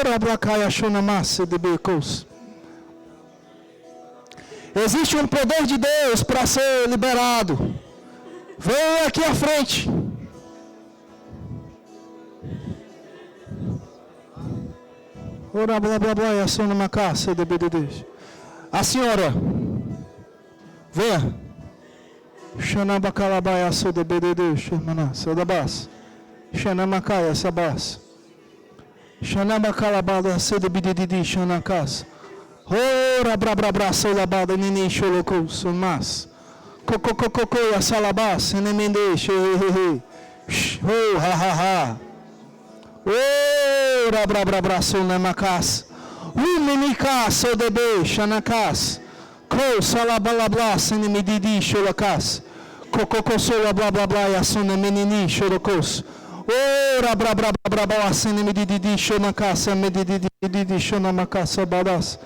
Rabrabrakaya sonamas. Edebekos. Existe um poder de Deus para ser liberado. Venha aqui à frente. A senhora, venha. Xanabacalabaia sodebedede, xermaná, sodabás. Xanamacaia sabás. Xanabacalabada sodebedede, xanacás. Ora brabra solabada nini xolocou somas. Cococococô a salabás, enemende xehehe. Oh ha ha ha. Ora brabra solamacás. Uminicás sodebe xanacás. Co salabalablas enemedidi xolocás. Cococô sola blá blá blá a sona menini xolocos. Ora brabra enemedidi xonacás, medididi xonamacás balas.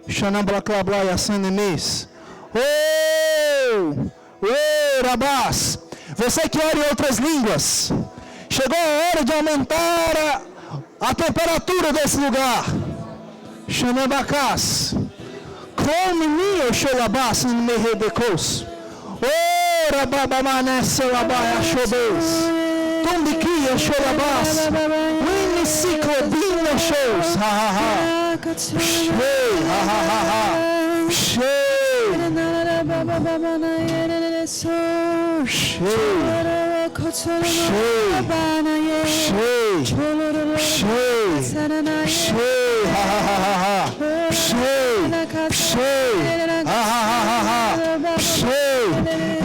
Xanablaclablai asanemes. Rabás. Você que ora em outras línguas, chegou a hora de aumentar a temperatura desse lugar. Xanabacás. Clomini xolabás merredecos. Rababamanes labaia xobês. Tumbiquia xolabás. Winiciclobina shows. Ha ha ha. Shei, ha ha ha ha. Shei. Shei. Shei. Shei, ha ha ha ha. Shei. Shei, ha ha ha ha. Shei.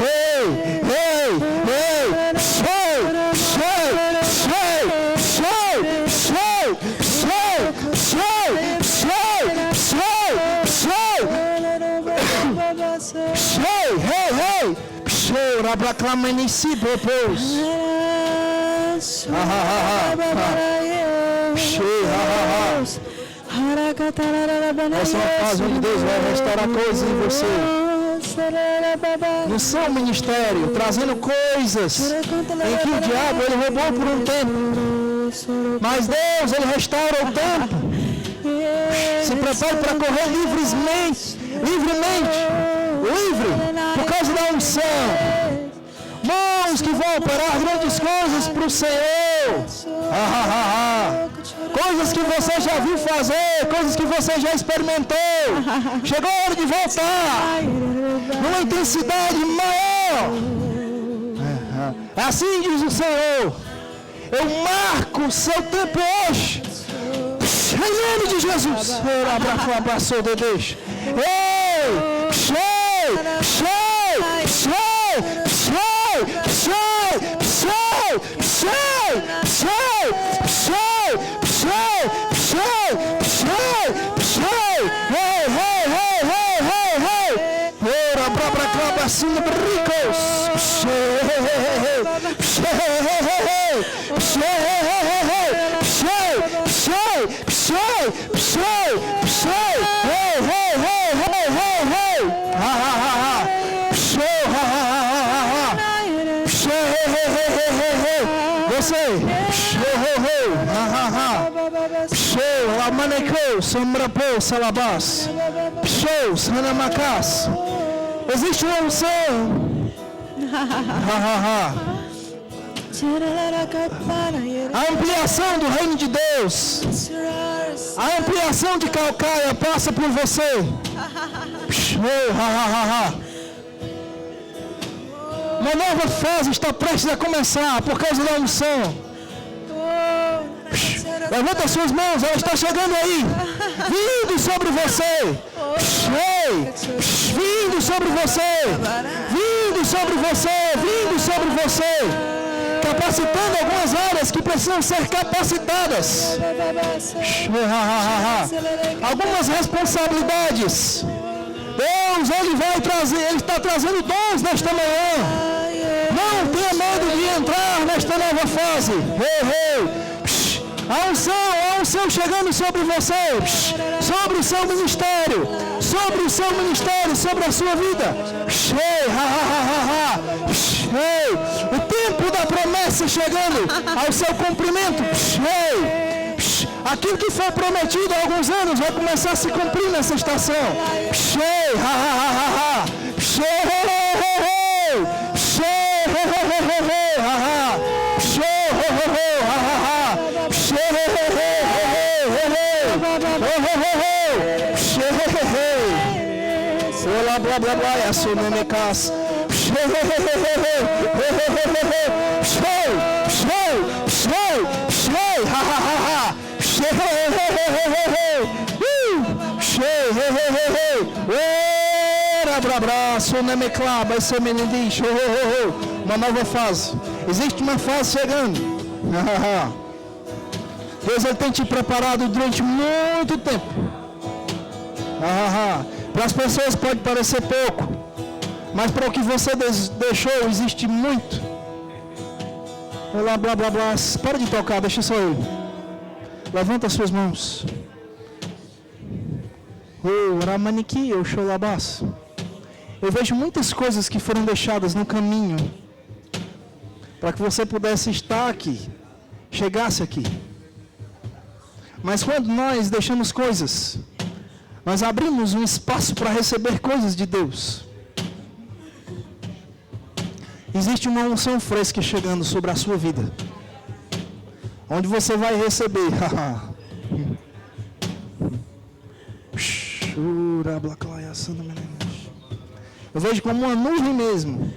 Hey, hey, hey. Shei. Shei. Shei. Shei. Shei. Shei, hey, hey. Shei, rabraclamenici propôs. Ha ha ha ha. Shei, ha ha ha. Essa é uma paz onde Deus vai restaurar coisas em você. No seu ministério, trazendo coisas em que o diabo ele roubou por um tempo. Mas Deus, ele restaura o tempo. Se prepare para correr livremente, livre, por causa da unção. Mãos que vão operar grandes coisas para o Senhor. Coisas que você já viu fazer, coisas que você já experimentou. Chegou a hora de voltar numa intensidade maior. Assim diz o Senhor: eu marco o seu tempo hoje, em nome de Jesus. Abraçou de Deus. Ei, shei. Hey, hey. Sunabricos. Show, Lamanecou, Sambrapou, Salabás. Show, Sanamacás. Existe uma unção. A ampliação do reino de Deus. A ampliação de Calcaia passa por você. Show, Uma nova fase está prestes a começar por causa da unção. Levanta suas mãos, ela está chegando aí. Vindo sobre você. Vindo sobre você. Vindo sobre você. Vindo sobre você. Capacitando algumas áreas que precisam ser capacitadas. Algumas responsabilidades. Deus, Ele está trazendo dons nesta manhã. Não tenha medo de entrar nesta nova fase. A unção chegando sobre você, sobre o seu ministério, sobre a sua vida. O tempo da promessa chegando ao seu cumprimento. Aquilo que foi prometido há alguns anos vai começar a se cumprir nessa estação. Blá blá blá, é só nome cas. Uma nova fase. Existe uma fase chegando. Deus ele tem te preparado durante muito tempo. Para as pessoas pode parecer pouco, mas para o que você deixou existe muito. Blá blá blá blá. Para de tocar, deixa só eu. Levanta as suas mãos. Ramaniki, eu Xolabás. Eu vejo muitas coisas que foram deixadas no caminho para que você pudesse estar aqui, chegasse aqui. Mas quando nós deixamos coisas, nós abrimos um espaço para receber coisas de Deus. Existe uma unção fresca chegando sobre a sua vida, onde você vai receber. Eu vejo como uma nuvem mesmo,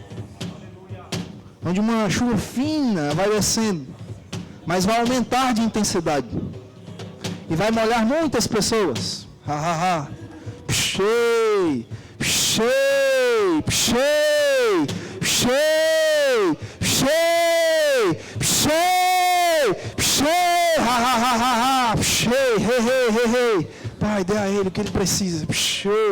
onde uma chuva fina vai descendo, mas vai aumentar de intensidade e vai molhar muitas pessoas. Pshei, pshei, pshei, pshei, pshei, pshei, pshei, pshei, Pai, dê a Ele o que Ele precisa. Pshei,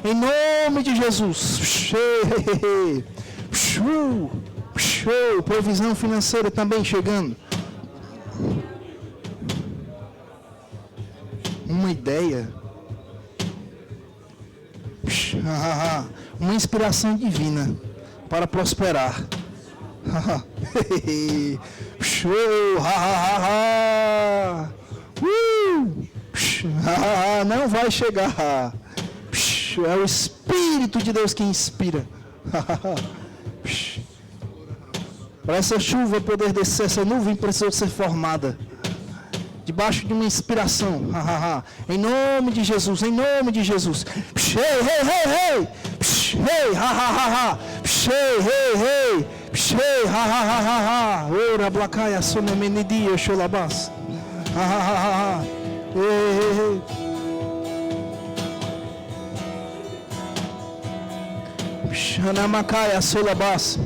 em nome de Jesus. Pshei, pshei, pshei, provisão financeira também chegando. Uma ideia, uma inspiração divina para prosperar. Não vai chegar. É o Espírito de Deus que inspira. Para essa chuva poder descer, essa nuvem precisou ser formada debaixo de uma inspiração. Em nome de Jesus, em nome de Jesus. Ora blacaia sonemenidia xolabás. Xanamacaia solabás.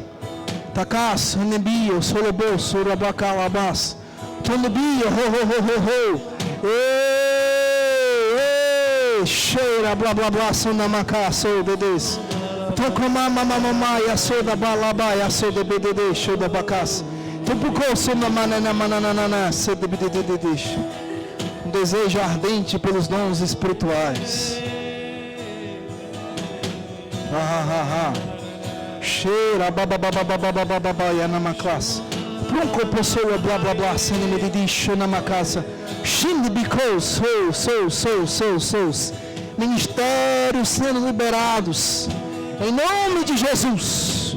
Tacás, Nebio, Solobos, Sorabacalabás. Tonubia, cheira, blá blá blá, Sonamacá, sou dedes. tocoma mamamamai, açoda balabai, açoda bdd, show da bacas. Tupucou, soma manana mananana, sede bdd. Um desejo ardente pelos dons espirituais. Cheira, bababababababababa, yanamaclas. Pronco, pessoa, blá blá blá, sem me dedicho na minha casa. Shindibicou, sous. Ministérios sendo liberados. Em nome de Jesus.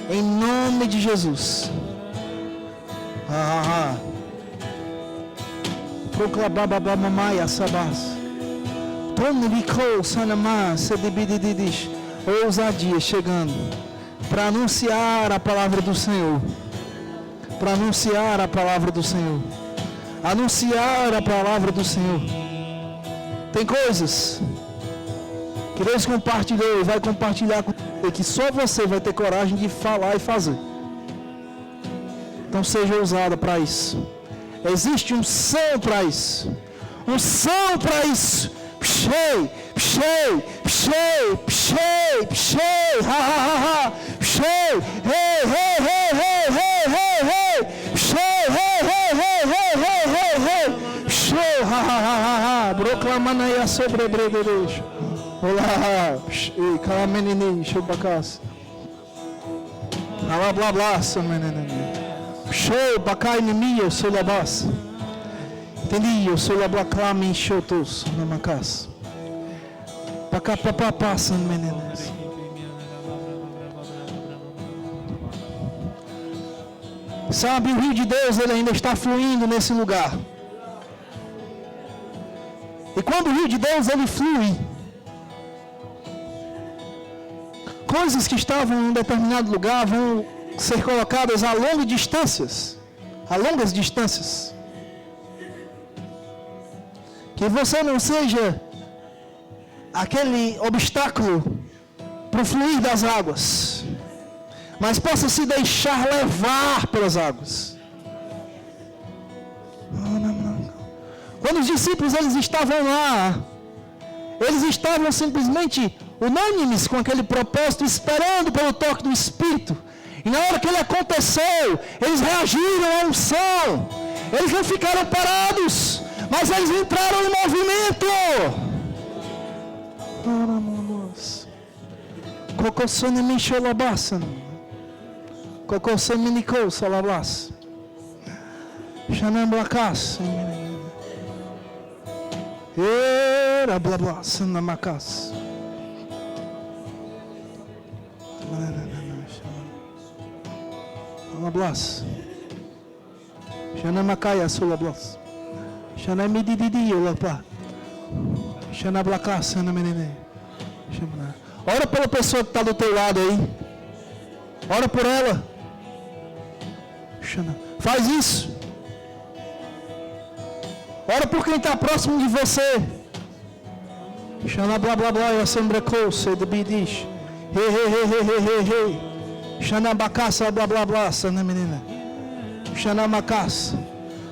Em nome de Jesus. Proclamar mamãe sabás. Tonibicou, sanamá, sedibididis. Ousadia chegando para anunciar a palavra do Senhor. Para anunciar a palavra do Senhor. Anunciar a palavra do Senhor. Tem coisas que Deus compartilhou e vai compartilhar com você, que só você vai ter coragem de falar e fazer. Então seja ousada para isso. Existe um som para isso. Um som para isso. Pshei, pshei, pshei, pshei, pshei, ha ha ha ha, pshei, hey, hey, hey, hey, hey, hey, hey, pshei, hey, hey, hey, hey, hey, hey, hey, pshei, ha ha ha ha ha, proclamando aí a sobrebrederejo. Olá, pshei, calamenini, chubacas. Blá blá blá, menino. Pshei, bacai nimia, solabas. Entendi, eu sou a blaclame enxotos na minha casa. Pacapapá passam, meninas. Sabe, o rio de Deus, ele ainda está fluindo nesse lugar. E quando o rio de Deus, ele flui, coisas que estavam em um determinado lugar vão ser colocadas a longas distâncias. Que você não seja aquele obstáculo para o fluir das águas, mas possa se deixar levar pelas águas. Quando os discípulos eles estavam lá, eles estavam simplesmente unânimes com aquele propósito, esperando pelo toque do Espírito. E na hora que ele aconteceu, eles reagiram à unção. Eles não ficaram parados, mas eles entraram em movimento. Cocossone michelabassan. Cocossone nicol salabas. Xanamblacas. Era blá blá sanamacas. Alablas. Xanamacaya solablas. Xanamidididi olapa. Xanablacas sanamenene. Ora pela pessoa que está do teu lado aí. Ora por ela. Faz isso. Ora por quem está próximo de você. Xana blá blá blá. Assembra close. The bidish. Hey hey hey hey hey hey hey. Xana bacassa blá blá blá. Sana menina. Xana macassa.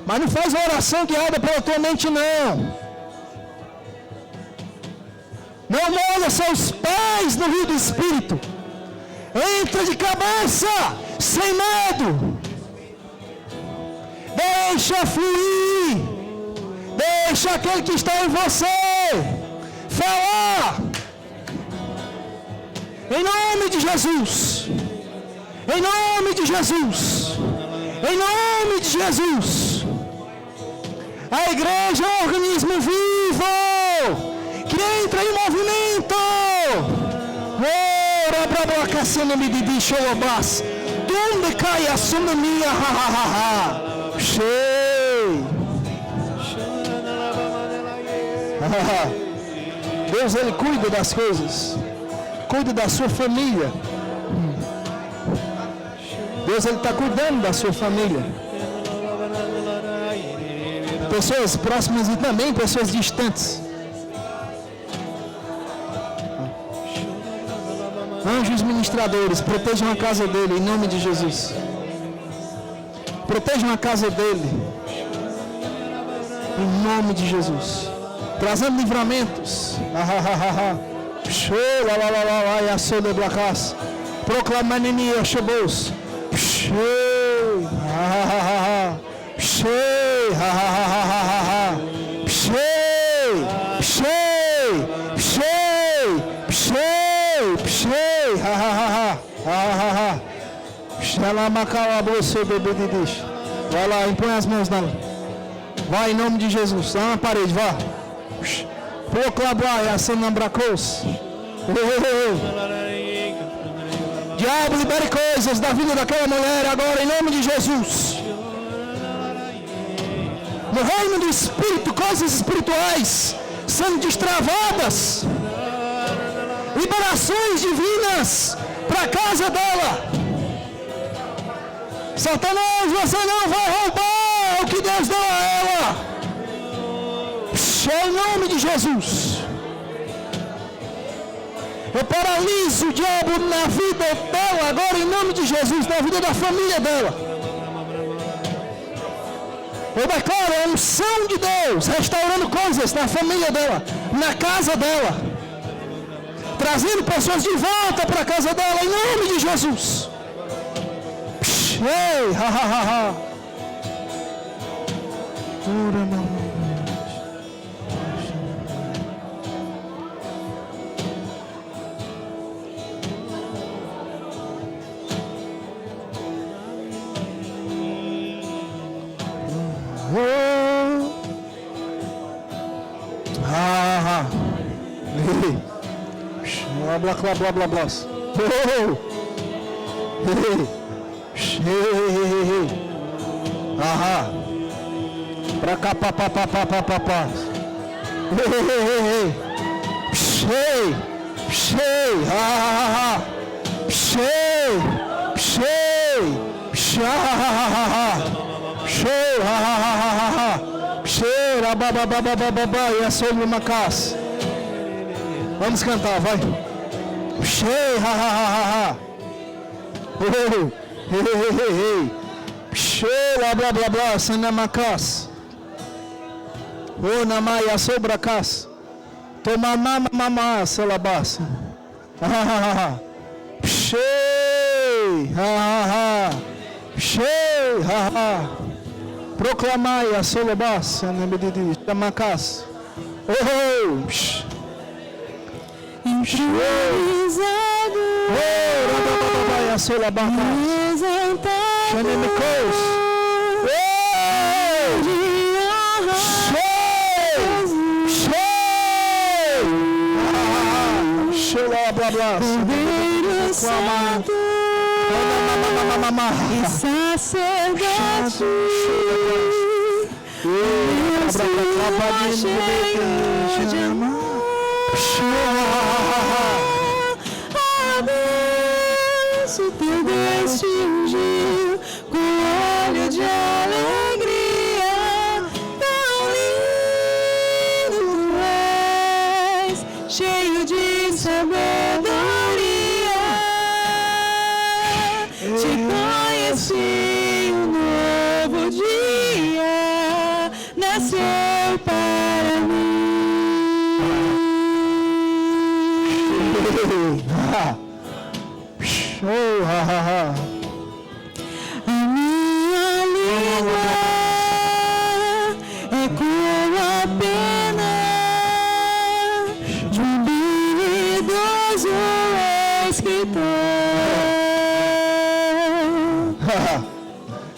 Mas não faz uma oração guiada pela tua mente não. Não molha seus pés no rio do Espírito. Entra de cabeça, sem medo. Deixa fluir. Deixa aquele que está em você falar. Em nome de Jesus. Em nome de Jesus. Em nome de Jesus. A igreja é um organismo vivo que entra em movimento. Ora, braba, caçando me de bicho, abas. Donde cai a sonomia, ha ha ha ha. Cheio. Deus, ele cuida das coisas. Cuida da sua família. Deus, ele está cuidando da sua família. Pessoas próximas e também pessoas distantes. Anjos ministradores, protejam a casa dele em nome de Jesus. Protejam a casa dele em nome de Jesus. Trazendo livramentos. Show, lá, lá, lá, lá, lá, e a soda da casa. Proclamando em Yeshebos. Show, ha, ha, ha, ha. Show, ha, ha, ha, ha, ha, ha. Show, show, show, show, show, ha, ha, ha, ha, ha, ha. Xalamacalabou, bebê de Deus. Vai lá, impõe as mãos nela. Vai em nome de Jesus. Lá na parede, vá. Proclamar, Assanambracos. Diabo, libere coisas da vida daquela mulher agora em nome de Jesus. No reino do Espírito, coisas espirituais sendo destravadas. Liberações divinas para a casa dela. Satanás, você não vai roubar o que Deus deu a ela. Em nome de Jesus. Eu paraliso o diabo na vida dela agora em nome de Jesus, na vida da família dela. Eu declaro a unção de Deus restaurando coisas na família dela, na casa dela, trazendo pessoas de volta para a casa dela em nome de Jesus. Ei, ha, ha, ha, ha. Blá blá blá blá blá. Aham. Pra cá, pá, pá, pá, pá, pá, pá, pá. Cheio, cheio, ah, cheio, cheio, cheio, cheio, cheio, babababababá, e é sobre uma casa. Vamos cantar, vai. Cheio, ha, ha, ha, ha. Cheio, blá, blá, blá, sanamacas. O namaya sobre a casa. Toma mamá, selabassa. Cheio, ha, ha, ha. Cheio, ha, ha. Proclamai a solabassa, namacas. Oh, improvisado, Xanemicos, Cordeiro Santo e sacerdote, cheio de amor. Abenço teu Deus te ungiu com óleo de alegria, tão lindo tu és, cheio de sabedoria. Te conheci, um novo dia nasceu para mim. Show, ha, ha, ha. A minha língua ecoa apenas de um habilidoso escritor.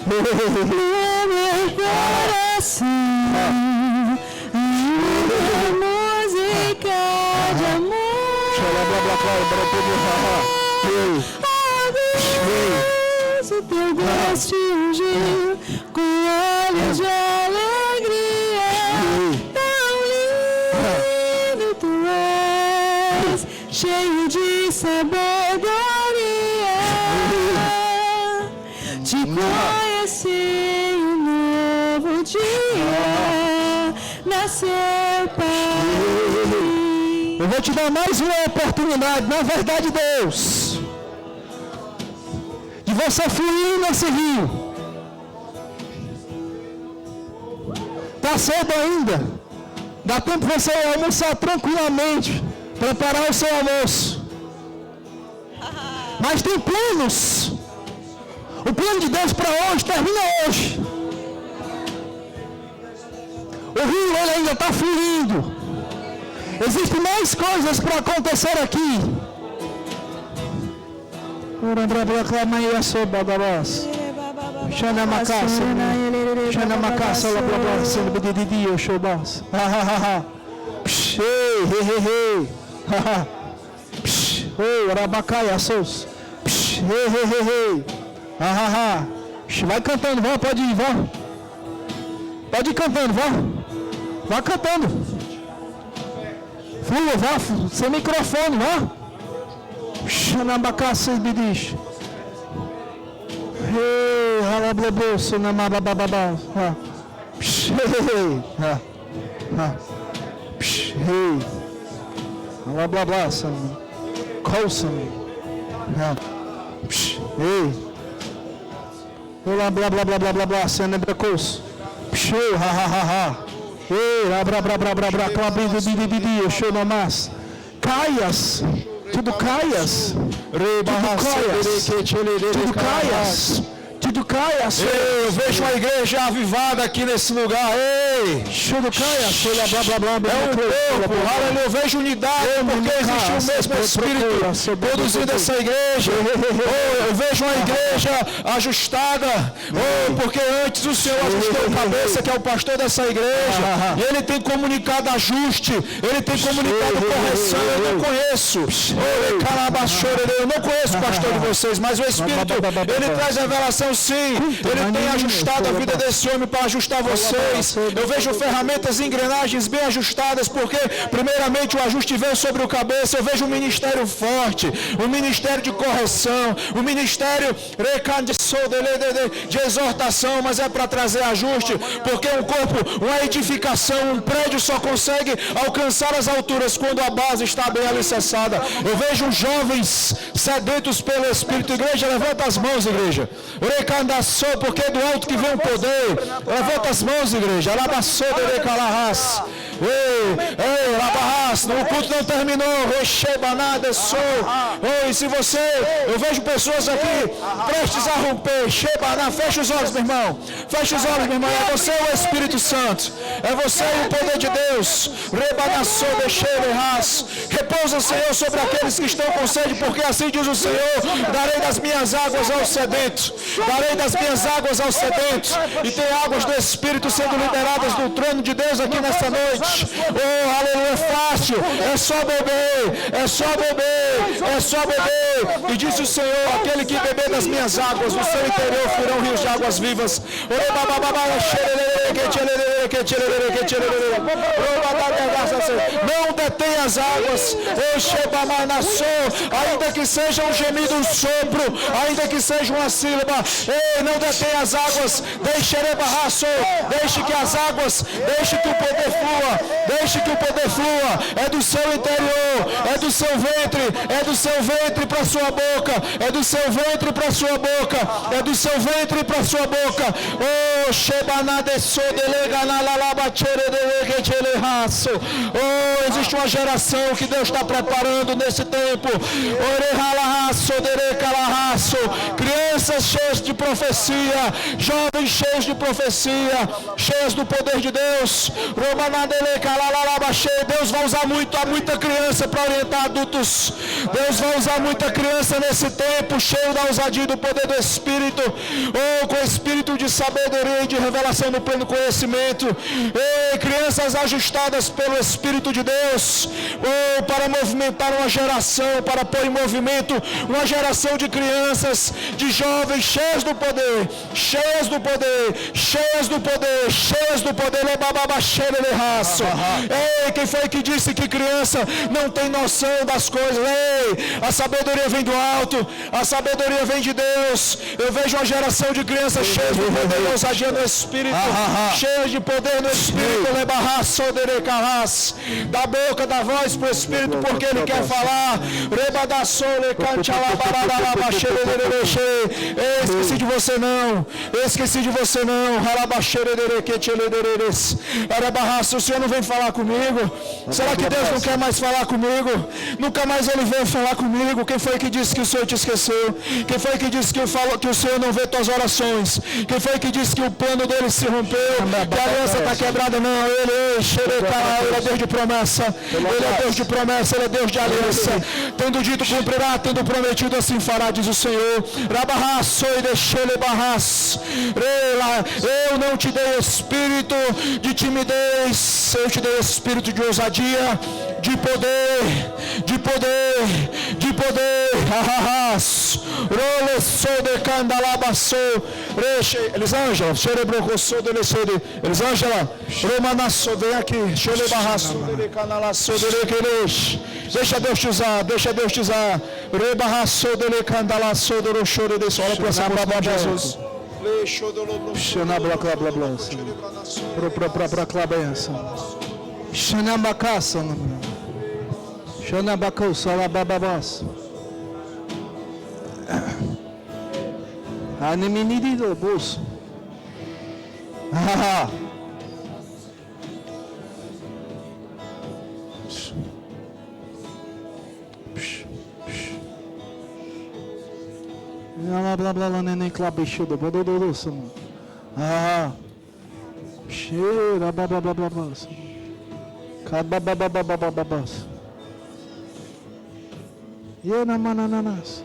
No meu coração, música de amor. Abenço teu Deus te ungiu com óleo de alegria, tão lindo tu és, cheio de sabedoria. Te conheci, um novo dia nasceu para mim. Eu vou te dar mais uma oportunidade, na verdade, Deus, de você fluir nesse rio. Está cedo ainda, dá tempo de você almoçar tranquilamente, preparar o seu almoço. Mas tem planos. O plano de Deus para hoje termina hoje. O rio ele ainda está fluindo. Existem mais coisas para acontecer aqui. Shana Makasa, Shana Makasa, blá blá blá, sendo bedidio, showbas. Ha ha ha ha. Hey, hey, hey, hey. Ha ha. Oh, Arabacai, assos. Hey, hey, hey, hey. Ha ha ha. Vai cantando, vá, pode ir, vá. Pode ir cantando, vá. Vá cantando. Flua, vá, sem microfone, vá. Shana Makasa, bedish. Hey, halablaboso na mabababa. Ha. Hey. Ha. Ha. Hey. Halablablasa. Colson. Ha. Hey. Blá blá blá blá blá blá blá, senebrecos. Show, ha ha ha ha. Hey, bra bra bra bra bra, clabido bidi, show no mas. Caias. Tudo caias. Tudo caias. Tudo caias. Eu vejo uma igreja avivada aqui nesse lugar. Ei! Tudo caias. Blá blá blá blá. É um corpo. Aleluia. Eu vejo unidade porque existe o mesmo Espírito produzindo essa igreja. Oh, eu vejo uma igreja ajustada. Oh, porque antes o Senhor ajustou a cabeça, que é o pastor dessa igreja. E ele tem comunicado ajuste. Ele tem comunicado correção. Eu não conheço. Eu não conheço o pastor de vocês, mas o Espírito, ele traz revelação sim. Ele tem ajustado a vida desse homem para ajustar vocês. Eu vejo ferramentas e engrenagens bem ajustadas, porque primeiramente o ajuste vem sobre o cabeça. Eu vejo um ministério forte, um ministério de correção, um ministério de exortação, mas é para trazer ajuste, porque um corpo, uma edificação, um prédio só consegue alcançar as alturas quando a base está bem alicerçada. Eu vejo jovens sedentos pelo Espírito. Igreja, levanta as mãos, igreja. Porque é do alto que vem o poder. Levanta as mãos, igreja. O culto não terminou. E se você, eu vejo pessoas aqui prestes a romper. Fecha os olhos, meu irmão. Fecha os olhos, meu irmão. É você o Espírito Santo. É você e o poder de Deus. Repousa, Senhor, sobre aqueles que estão com sede, porque assim diz o Senhor: darei das minhas águas ao sedento. Darei das minhas águas aos sedentos. E tem águas do Espírito sendo liberadas do trono de Deus aqui nessa noite. Oh, aleluia, é fácil. É só beber. É só beber. É só beber. E disse o Senhor: aquele que beber das minhas águas, no seu interior fluirão rios de águas vivas. Não detém as águas. Ainda que seja um gemido, um sopro, ainda que seja uma sílaba, não detém as águas. Deixe que as águas, deixe que o poder flua, deixe que o poder flua. É do seu interior, é do seu ventre, é do seu ventre para sua boca, é do seu ventre para sua boca, é do seu ventre para sua boca. Oh, existe uma geração que Deus está preparando nesse tempo. Crianças cheias de profecia, jovens cheios de profecia, cheias do poder de Deus. Deus vai usar muita criança para orientar adultos. Deus vai usar muita criança nesse tempo, cheio da ousadia e do poder do Espírito. Oh, com espírito de sabedoria e de revelação no pleno conhecimento. Crianças ajustadas pelo Espírito de Deus. Oh, para movimentar uma geração, para pôr em movimento uma geração de crianças, de jovens cheias do poder, cheias do poder, cheias do poder, cheias do poder. Ei, quem foi que disse que criança não tem noção das coisas? Ei, a sabedoria vem do alto, a sabedoria vem de Deus. Eu vejo uma geração de crianças cheias de poder, ousadia no Espírito, cheias de poder no Espírito. Da boca, da voz para o Espírito, porque Ele quer falar. Esqueci de você não. Esqueci de você não. O Senhor não vem falar comigo. Será que Deus não quer mais falar comigo? Nunca mais Ele vem falar comigo. Quem foi que disse que o Senhor te esqueceu? Quem foi que disse que o Senhor não vê tuas orações? Quem foi que disse que o plano dele se rompeu? Que a aliança está quebrada? Não, Ele é Deus de promessa. Ele é Deus de promessa, Ele é Deus de aliança. Tendo dito, cumprirá, tendo prometido, assim fará, diz o Senhor. Eu não te dei espírito de timidez, eu te dei espírito de ousadia, de poder, de poder, de poder. Elisângela, Elisângela, vem aqui. Deixa Deus te usar, deixa Deus te usar. Olha para essa palavra de Jesus. neném clabichuda, bodododoso. Cheira, bababababas. Cababababababas. Yenamanananas.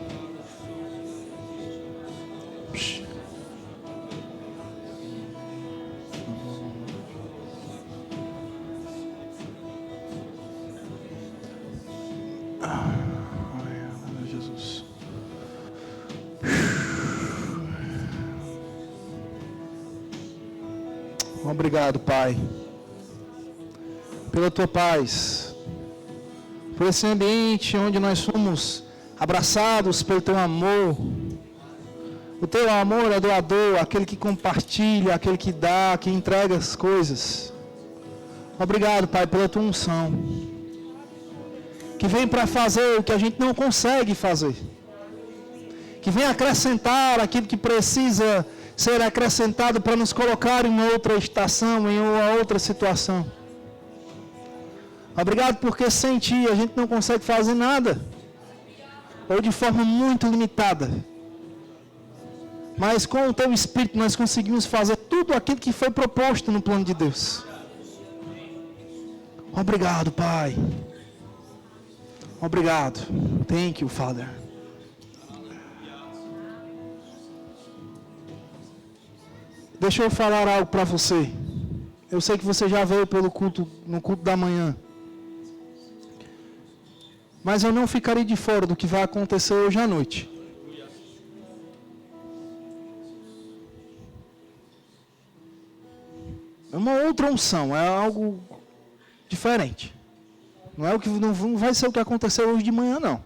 Jesus. Obrigado, Pai, pela Tua paz, por esse ambiente onde nós somos abraçados pelo Teu amor. O Teu amor é doador, aquele que compartilha, aquele que dá, que entrega as coisas. Obrigado, Pai, pela Tua unção, que vem para fazer o que a gente não consegue fazer, que vem acrescentar aquilo que precisa ser acrescentado para nos colocar em outra estação, em uma outra situação. Obrigado porque sem Ti a gente não consegue fazer nada, ou de forma muito limitada. Mas com o Teu Espírito nós conseguimos fazer tudo aquilo que foi proposto no plano de Deus. Obrigado, Pai. Obrigado. Thank you, Father. Deixa eu falar algo para você. Eu sei que você já veio pelo culto, no culto da manhã. Mas eu não ficarei de fora do que vai acontecer hoje à noite. É uma outra unção, é algo diferente. Não vai ser o que aconteceu hoje de manhã, não.